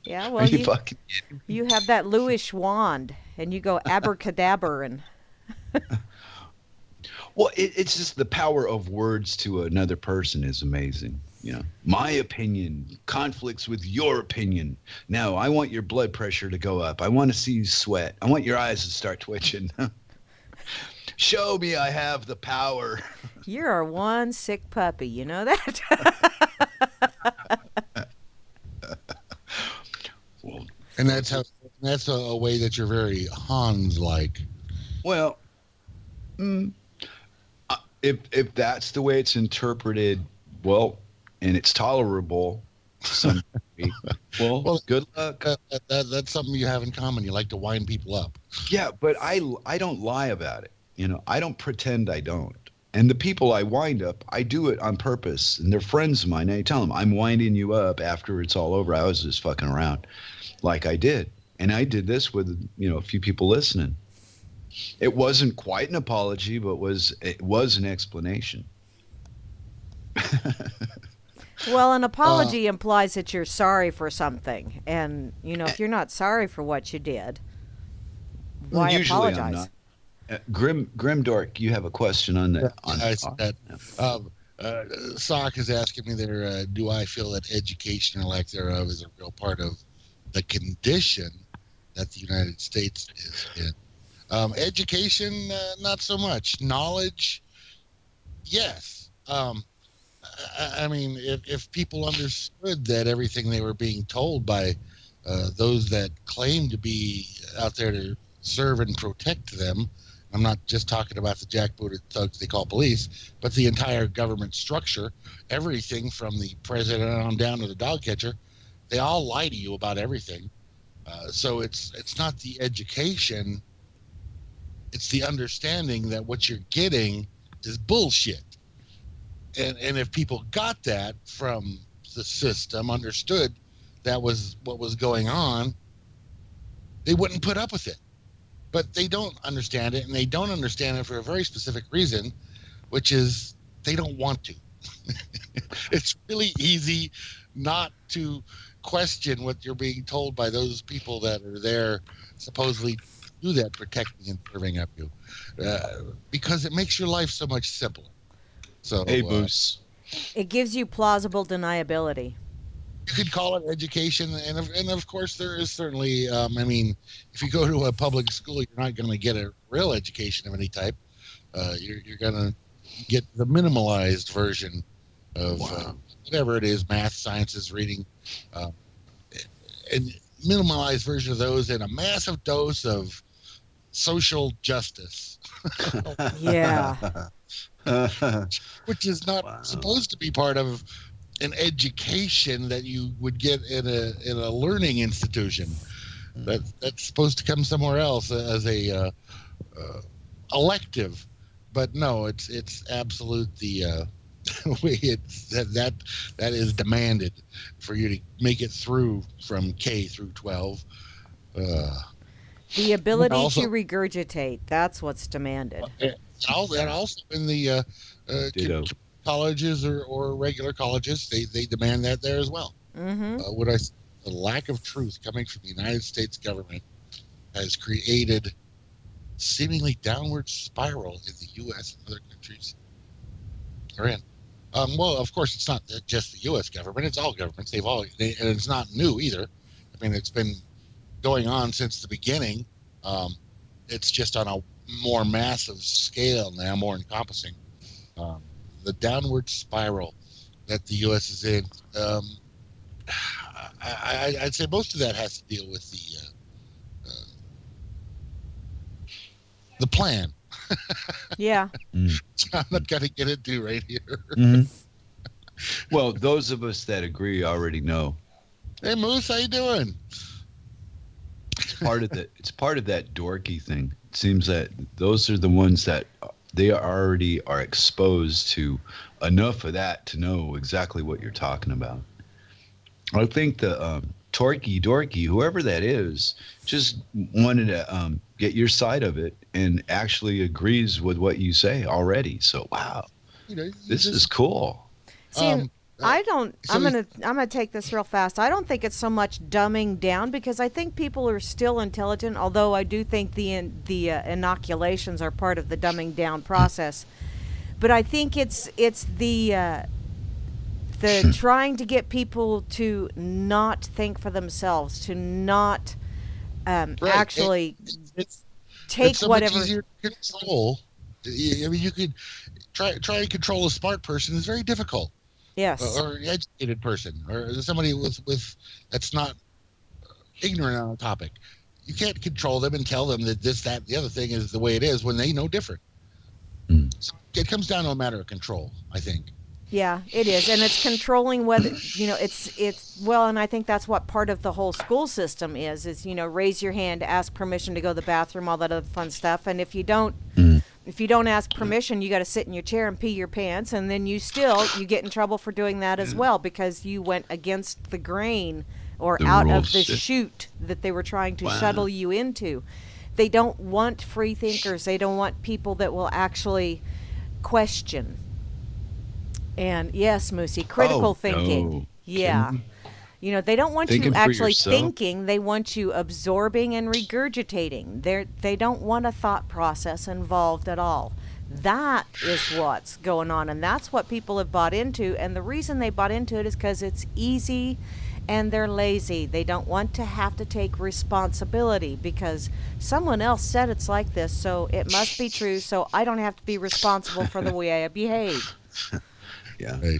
Yeah,
Are
well,
you fucking kidding?
you have that Lewish wand, and you go abracadabra, and
Well, it's just the power of words to another person is amazing. My opinion conflicts with your opinion. Now, I want your blood pressure to go up. I want to see you sweat. I want your eyes to start twitching. Show me I have the power.
you're one sick puppy. You know that?
Well,
And that's a way that you're very Hans-like.
well, if that's the way it's interpreted, well, and it's tolerable to some degree, well, good luck.
That's something you have in common. You like to wind people up.
Yeah, but I don't lie about it. I don't pretend I don't. And the people I wind up, I do it on purpose. And they're friends of mine. I tell them, I'm winding you up after it's all over. I was just fucking around like I did. And I did this with, a few people listening. It wasn't quite an apology, but it was an explanation.
Well, an apology implies that you're sorry for something. And, if you're not sorry for what you did, why
Usually I'm
apologize?
not. Grim Dork, you have a question on that?
I see that. Sock is asking me there, do I feel that education or lack thereof is a real part of the condition that the United States is in? Education, not so much. Knowledge, yes. I mean, if people understood that everything they were being told by those that claim to be out there to serve and protect them, I'm not just talking about the jackbooted thugs they call police, but the entire government structure, everything from the president on down to the dog catcher, they all lie to you about everything. So it's not the education, it's the understanding that what you're getting is bullshit. And if people got that from the system, understood that was what was going on, they wouldn't put up with it. But they don't understand it, and they don't understand it for a very specific reason, which is they don't want to. It's really easy not to question what you're being told by those people that are there supposedly to do that protecting and serving of you, because it makes your life so much simpler. So,
Hey, Boos.
It gives you plausible deniability.
You could call it education, and of course there is certainly. I mean, if you go to a public school, you're not going to get a real education of any type. You're going to get the minimalized version of whatever it is: math, sciences, reading, and minimalized version of those, and a massive dose of social justice.
Yeah.
Which is not supposed to be part of an education that you would get in a learning institution. That's supposed to come somewhere else as a elective. But no, it's absolute the way that is demanded for you to make it through from K through 12.
The ability
also,
to regurgitate, that's what's demanded.
And also in the colleges or regular colleges, they demand that there as well.
Mm-hmm.
The lack of truth coming from the United States government has created seemingly downward spiral in the U.S. and other countries are in. Well, of course, it's not just the U.S. government; it's all governments. And it's not new either. I mean, it's been going on since the beginning. It's just on a more massive scale now, more encompassing. The downward spiral that the U.S. is in, I'd say most of that has to deal with the plan.
Yeah.
I'm not going to get into right here.
Mm-hmm. Well, those of us that agree already know.
Hey, Moose, how you doing?
It's part of that dorky thing. It seems that those are the ones that they already are exposed to enough of that to know exactly what you're talking about. I think the Torky Dorky, whoever that is, just wanted to get your side of it and actually agrees with what you say already. So, wow, this is cool.
See, I'm gonna take this real fast. I don't think it's so much dumbing down because I think people are still intelligent. Although I do think the inoculations are part of the dumbing down process. But I think it's the trying to get people to not think for themselves, to not actually take
it's so
whatever.
Much easier to control. I mean, you could try and control a smart person is very difficult.
Yes.
Or an educated person, or somebody with that's not ignorant on a topic. You can't control them and tell them that this, that, the other thing is the way it is when they know different. So it comes down to a matter of control, I think.
Yeah, it is, and it's controlling whether it's well, and I think that's what part of the whole school system is raise your hand, ask permission to go to the bathroom, all that other fun stuff, and if you don't ask permission, you got to sit in your chair and pee your pants, and then you get in trouble for doing that as well because you went against the grain or out of the chute that they were trying to shuttle you into. they don't want free thinkers. They don't want people that will actually question. And yes, Moosey, critical
Oh
thinking.
no.
Yeah.
Kidding?
They don't want you
Thinking for
actually
yourself?
thinking. They want you absorbing and regurgitating. They don't want a thought process involved at all. That is what's going on, and that's what people have bought into. And the reason they bought into it is because it's easy and they're lazy. They don't want to have to take responsibility because someone else said it's like this, so it must be true, so I don't have to be responsible for the way I behave.
Yeah.
Right.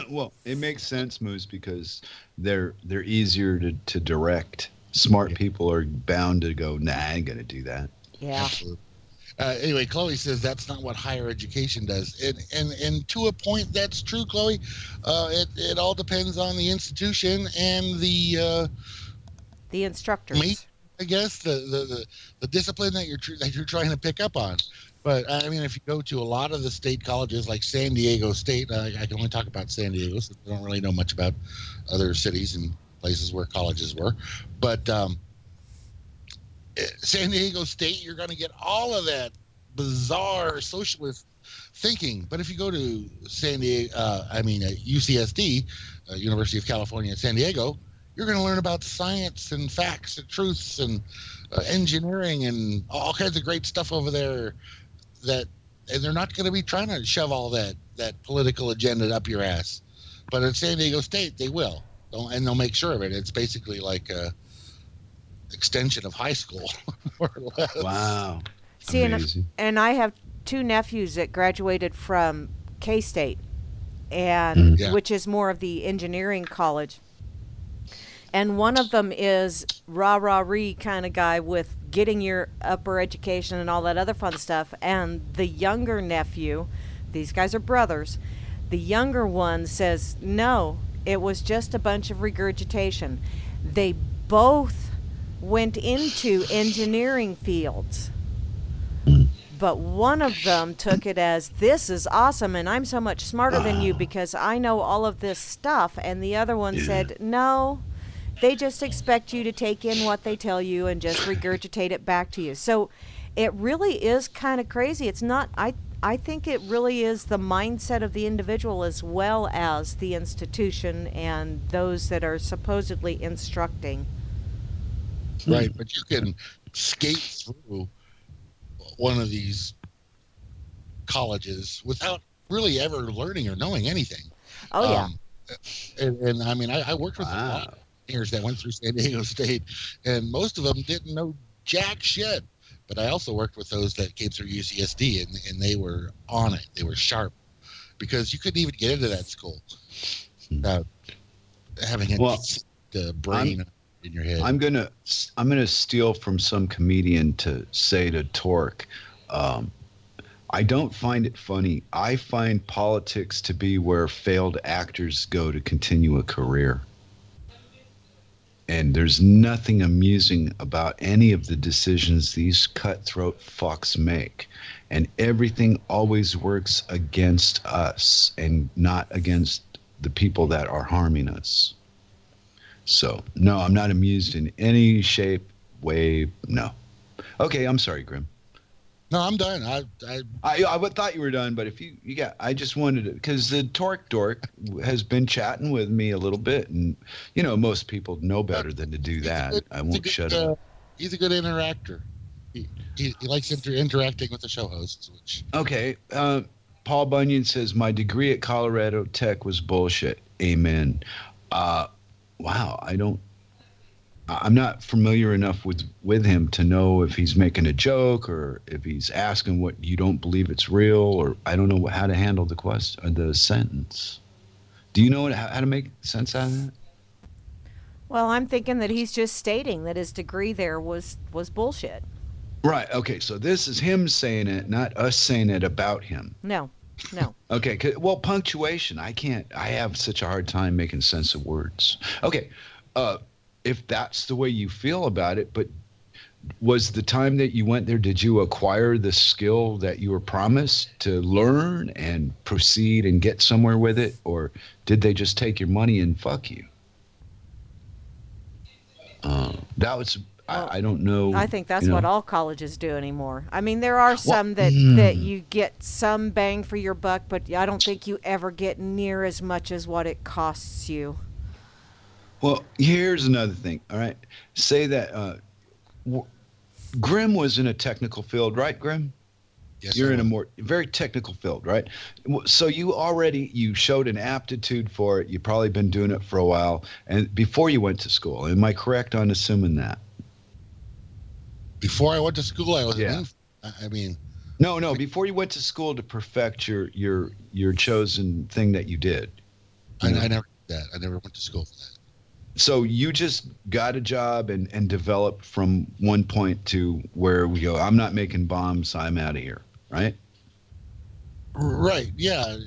Well, it makes sense, Moose, because they're easier to direct. Smart people are bound to go, nah, I ain't gonna do that.
Yeah.
Absolutely. Anyway, Chloe says that's not what higher education does, and to a point, that's true, Chloe. It all depends on the institution and the
instructors.
I guess the discipline that you're trying to pick up on. But I mean, if you go to a lot of the state colleges, like San Diego State, I can only talk about San Diego, so I don't really know much about other cities and places where colleges were. But San Diego State, you're going to get all of that bizarre socialist thinking. But if you go to UCSD, University of California at San Diego, you're going to learn about science and facts and truths and engineering and all kinds of great stuff over there. And they're not going to be trying to shove all that political agenda up your ass. But at San Diego State, they will, and they'll make sure of it. It's basically like a extension of high school, more or less.
Wow.
See,
Amazing.
and I have two nephews that graduated from K-State, and
Yeah.
which is more of the engineering college. And one of them is rah-rah-ree kind of guy with getting your upper education and all that other fun stuff. And the younger nephew, these guys are brothers, the younger one says, no, it was just a bunch of regurgitation. They both went into engineering fields. But one of them took it as, this is awesome, and I'm so much smarter than you because I know all of this stuff. And the other one said, no, they just expect you to take in what they tell you and just regurgitate it back to you. So it really is kind of crazy. It's not, I think it really is the mindset of the individual as well as the institution and those that are supposedly instructing.
Right, but you can skate through one of these colleges without really ever learning or knowing anything.
Oh, yeah.
And I mean, I worked with a lot of engineers that went through San Diego State, and most of them didn't know jack shit. But I also worked with those that came through UCSD, and they were on it. They were sharp because you couldn't even get into that school without having a brain in your head.
I'm gonna steal from some comedian to say to Torque. I don't find it funny. I find politics to be where failed actors go to continue a career. And there's nothing amusing about any of the decisions these cutthroat fucks make. And everything always works against us and not against the people that are harming us. So, no, I'm not amused in any shape, way, no. Okay, I'm sorry, Grim.
No, I'm done.
I thought you were done, but if you got, I just wanted to, because the Torque Dork has been chatting with me a little bit, and most people know better than to do that. I won't shut up.
He's a good interactor. He likes interacting with the show hosts.
Okay, Paul Bunyan says my degree at Colorado Tech was bullshit. Amen. Wow, I'm not familiar enough with him to know if he's making a joke or if he's asking what you don't believe it's real, or I don't know how to handle the sentence. Do you know how to make sense out of that?
Well, I'm thinking that he's just stating that his degree there was bullshit.
Right. Okay. So this is him saying it, not us saying it about him.
No.
Okay. Well, punctuation. I have such a hard time making sense of words. Okay. If that's the way you feel about it, but was the time that you went there, did you acquire the skill that you were promised to learn and proceed and get somewhere with it? Or did they just take your money and fuck you?
Well,
I don't know.
I think that's
you
what
know.
all colleges do anymore. I mean, there are
Well,
some that you get some bang for your buck, but I don't think you ever get near as much as what it costs you.
well, here's another thing. All right, say that w- Grim was in a technical field, right, Grim?
Yes, I
You're in a
was.
more very technical field, right? So you showed an aptitude for it. You've probably been doing it for a while, and before you went to school. Am I correct on assuming that?
Before I went to school, I was an
Yeah.
I mean,
No, no. Before you went to school to perfect your chosen thing that you did. You know?
I never did that. I never went to school for that.
So you just got a job and developed from one point to where we go. I'm not making bombs. I'm out of here, right?
Right. Yeah.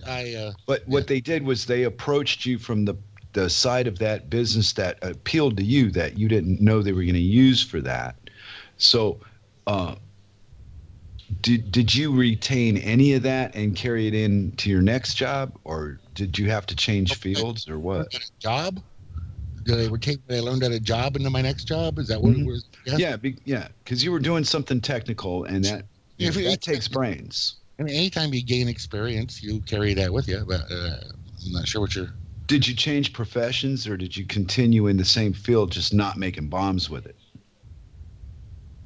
But what they did was they approached you from the side of that business that appealed to you that you didn't know they were going to use for that. So, uh, did you retain any of that and carry it into your next job, or did you have to change fields, or what?
Get a job? Did I retain what I learned at a job into my next job? Is that what it was?
Yeah, yeah, because you were doing something technical, and that takes brains.
I mean, anytime you gain experience, you carry that with you. But I'm not sure what you're.
Did you change professions, or did you continue in the same field, just not making bombs with it?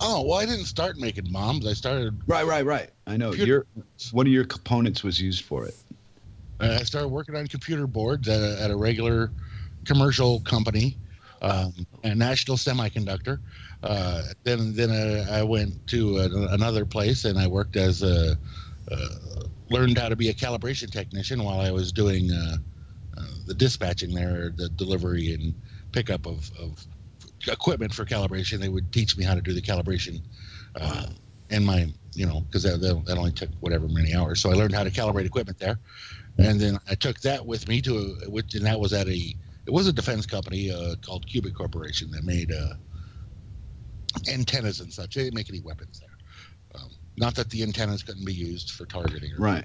Oh well, I didn't start making bombs. I started.
Right. I know. One of your components was used for it.
I started working on computer boards at a regular commercial company, a National Semiconductor. Then I went to another place and I worked as learned how to be a calibration technician while I was doing the dispatching there, the delivery and pickup of equipment for calibration. They would teach me how to do the calibration in my, because that only took whatever many hours. So I learned how to calibrate equipment there. And then I took that with me and that was it was a defense company called Cubic Corporation that made antennas and such. They didn't make any weapons there. Not that the antennas couldn't be used for targeting.
Right.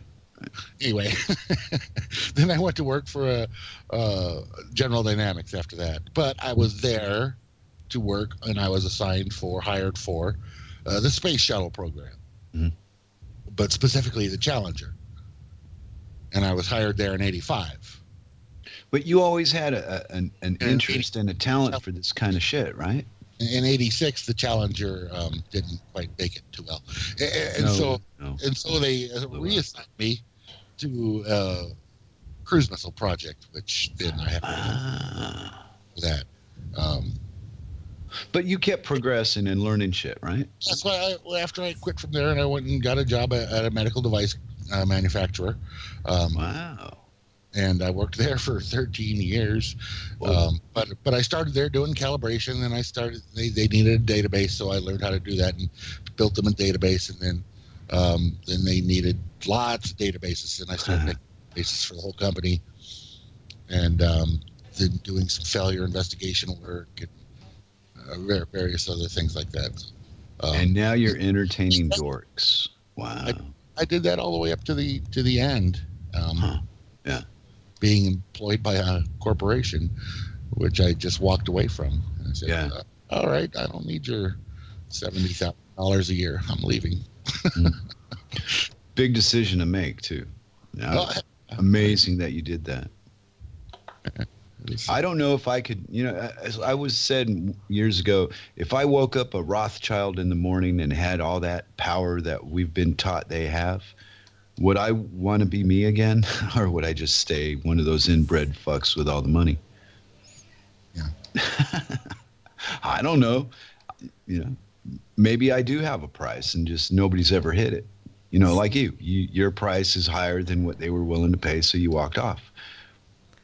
Anyway, then I went to work for General Dynamics after that. But I was there to work, and I was hired for the space shuttle program, but specifically the Challenger. And I was hired there in '85.
But you always had an interest and a talent for this kind of shit, right?
In '86, the Challenger didn't quite make it too well, and so they reassigned me to a cruise missile project, which then I have that.
But you kept progressing and learning shit, right?
That's why after I quit from there and I went and got a job at a medical device manufacturer.
Wow.
And I worked there for 13 years. But I started there doing calibration, and they needed a database, so I learned how to do that and built them a database, and then they needed lots of databases, and I started making databases for the whole company, and then doing some failure investigation work and various other things like that.
And now you're entertaining dorks. Wow.
I did that all the way up to the end.
Yeah.
Being employed by a corporation, which I just walked away from. And I said, all right, I don't need your $70,000 a year. I'm leaving.
Big decision to make, too. Amazing that you did that. I don't know if I could, as I was said years ago, if I woke up a Rothschild in the morning and had all that power that we've been taught they have, would I want to be me again, or would I just stay one of those inbred fucks with all the money?
Yeah.
I don't know. Maybe I do have a price and just nobody's ever hit it. Like your price is higher than what they were willing to pay, so you walked off.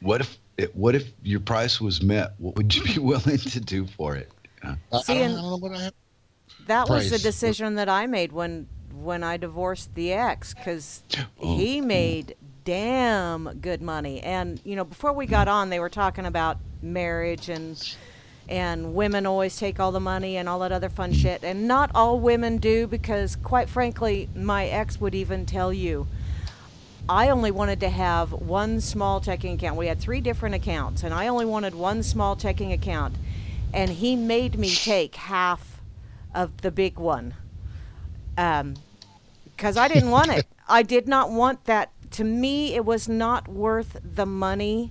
What if your price was met? What would you be willing to do for it?
I don't know what I have.
That was the decision that I made when I divorced the ex, because he made damn good money. And before we got on, they were talking about marriage and women always take all the money and all that other fun shit, and not all women do, because quite frankly, my ex would even tell you, I only wanted to have one small checking account. We had 3 different accounts, and I only wanted one small checking account, and he made me take half of the big one. Because I didn't want it. I did not want that. To me, it was not worth the money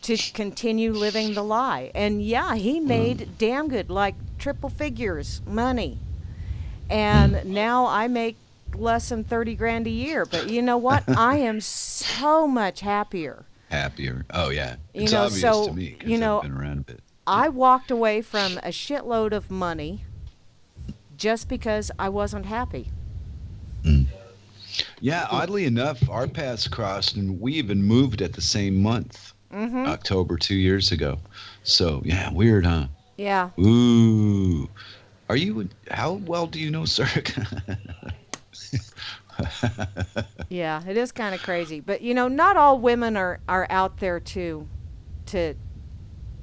to continue living the lie. And yeah, he made damn good, like triple figures money. And now I make less than 30 grand a year. But you know what? I am so much happier.
Happier. Oh yeah.
You
It's
know,
obvious
so,
to me
you
because
know,
I've been around a bit.
I walked away from a shitload of money just because I wasn't happy.
Yeah, oddly enough, our paths crossed, and we even moved at the same month,
Mm-hmm.
October 2 years ago. So yeah, weird, huh?
Yeah.
Ooh, are you? How well do you know Cirque?
Yeah, it is kind of crazy. But you know, not all women are out there to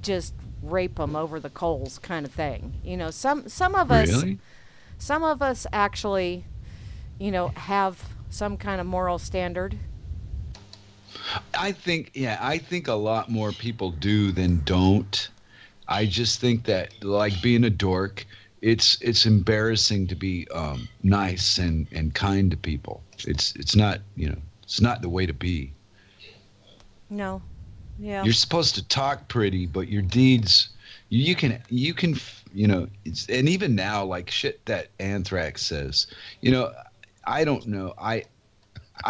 just rape them over the coals kind of thing. You know, some of us
Really?
some of us actually, you know, have some kind of moral standard.
I think, yeah, I think a lot more people do than don't. I just think that, like being a dork, it's embarrassing to be nice and kind to people. It's not, it's not the way to be.
No. Yeah.
You're supposed to talk pretty, but your deeds, you can, and even now, like shit that Anthrax says, I don't know. I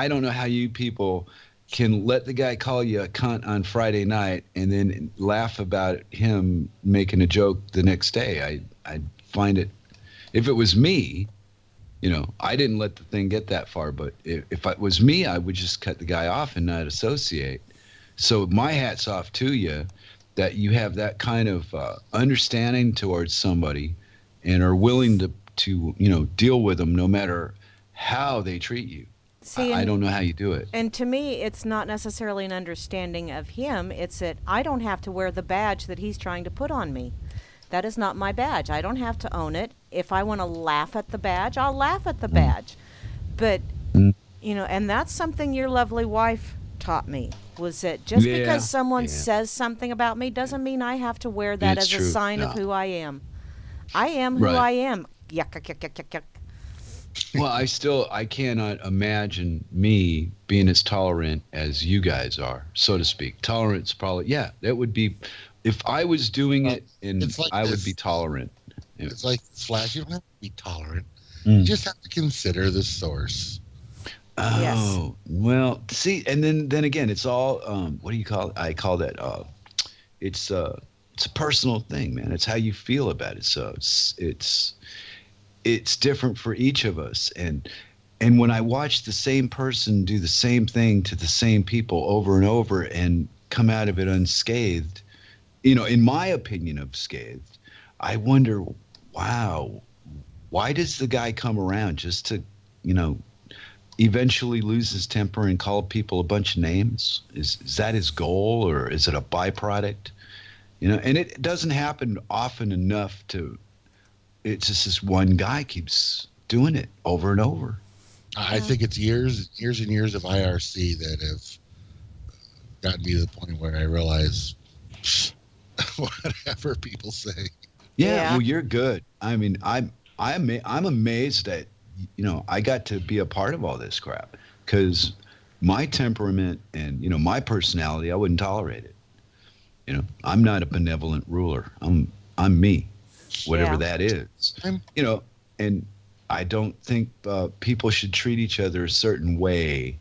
don't know how you people can let the guy call you a cunt on Friday night and then laugh about him making a joke the next day. I find it, if it was me, I didn't let the thing get that far, but if it was me, I would just cut the guy off and not associate. So my hat's off to you that you have that kind of understanding towards somebody and are willing to deal with them no matter how they treat you.
See,
I don't know how you do it.
and to me, it's not necessarily an understanding of him. It's that I don't have to wear the badge that he's trying to put on me. That is not my badge. I don't have to own it. If I want to laugh at the badge, I'll laugh at the badge. But,
Mm.
And that's something your lovely wife taught me, was that just
Yeah,
because someone
yeah.
says something about me doesn't mean I have to wear that
It's
as a
true.
sign of
No.
who I am. I am who
Right.
I am. Yuck, yuck, yuck, yuck, yuck, yuck.
Well, I cannot imagine me being as tolerant as you guys are, so to speak. Tolerance probably, yeah, that would be, if I was doing it, and
it's like
I would
this.
be tolerant. Yeah.
It's like Flash. You don't have to be tolerant.
Mm.
You just have to consider the source.
Oh, well, see, and then again, it's all, what do you call it? I call that, it's a personal thing, man. It's how you feel about it. So it's different for each of us. And when I watch the same person do the same thing to the same people over and over and come out of it unscathed, in my opinion of scathed, I wonder, wow, why does the guy come around just to, eventually lose his temper and call people a bunch of names? Is that his goal, or is it a byproduct? And it doesn't happen often enough it's just this one guy keeps doing it over and over.
I think it's years and years of IRC that have gotten me to the point where I realize whatever people say.
Yeah.
Well, you're good. I mean, I'm amazed that I got to be a part of all this crap, because my temperament and my personality, I wouldn't tolerate it. I'm not a benevolent ruler. I'm me, whatever
Yeah.
that is.
I'm-
And I don't think people should treat each other a certain way.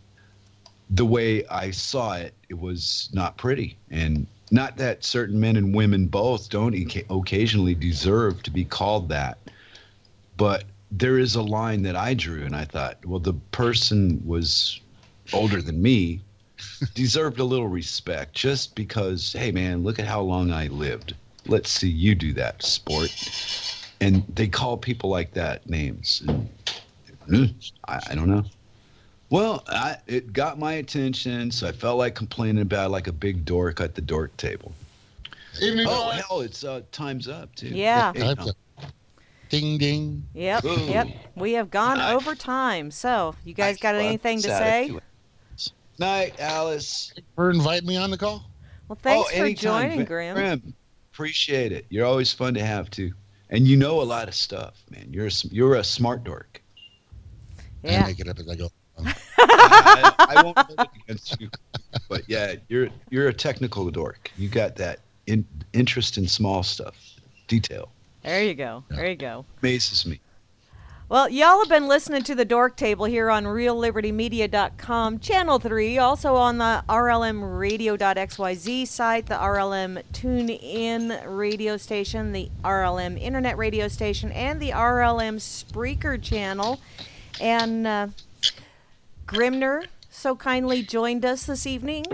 The way I saw it, it was not pretty. And not that certain men and women both don't occasionally deserve to be called that, but there is a line that I drew, and I thought, well, the person was older than me, deserved a little respect, just because, hey man, look at how long I lived. Let's see you do that, sport. And they call people like that names. And, I don't know. Well, it got my attention, so I felt like complaining about it like a big dork at the dork table.
Evening,
Oh,
Nolan.
hell, it's time's up, too.
Yeah.
Hey,
Time's up. Ding ding.
Yep,
Ooh.
yep. We have gone
Nice.
over time. So, you guys
Nice
got
fun.
anything to
Sad
say?
to it. Night, Alice.
For inviting me on the call.
Well, thanks for
anytime.
joining, Grim.
Appreciate it. You're always fun to have, too. And you know a lot of stuff, man. You're a smart dork.
I
Yeah.
make it up as I go.
I won't hold it against you, but yeah, you're a technical dork. You got that interest in small stuff, detail.
There you go. There you go.
Amazes me.
Well, y'all have been listening to the Dork Table here on RealLibertyMedia.com, Channel 3, also on the RLMRadio.xyz site, the RLM TuneIn radio station, the RLM Internet radio station, and the RLM Spreaker channel. And Grimner so kindly joined us this evening.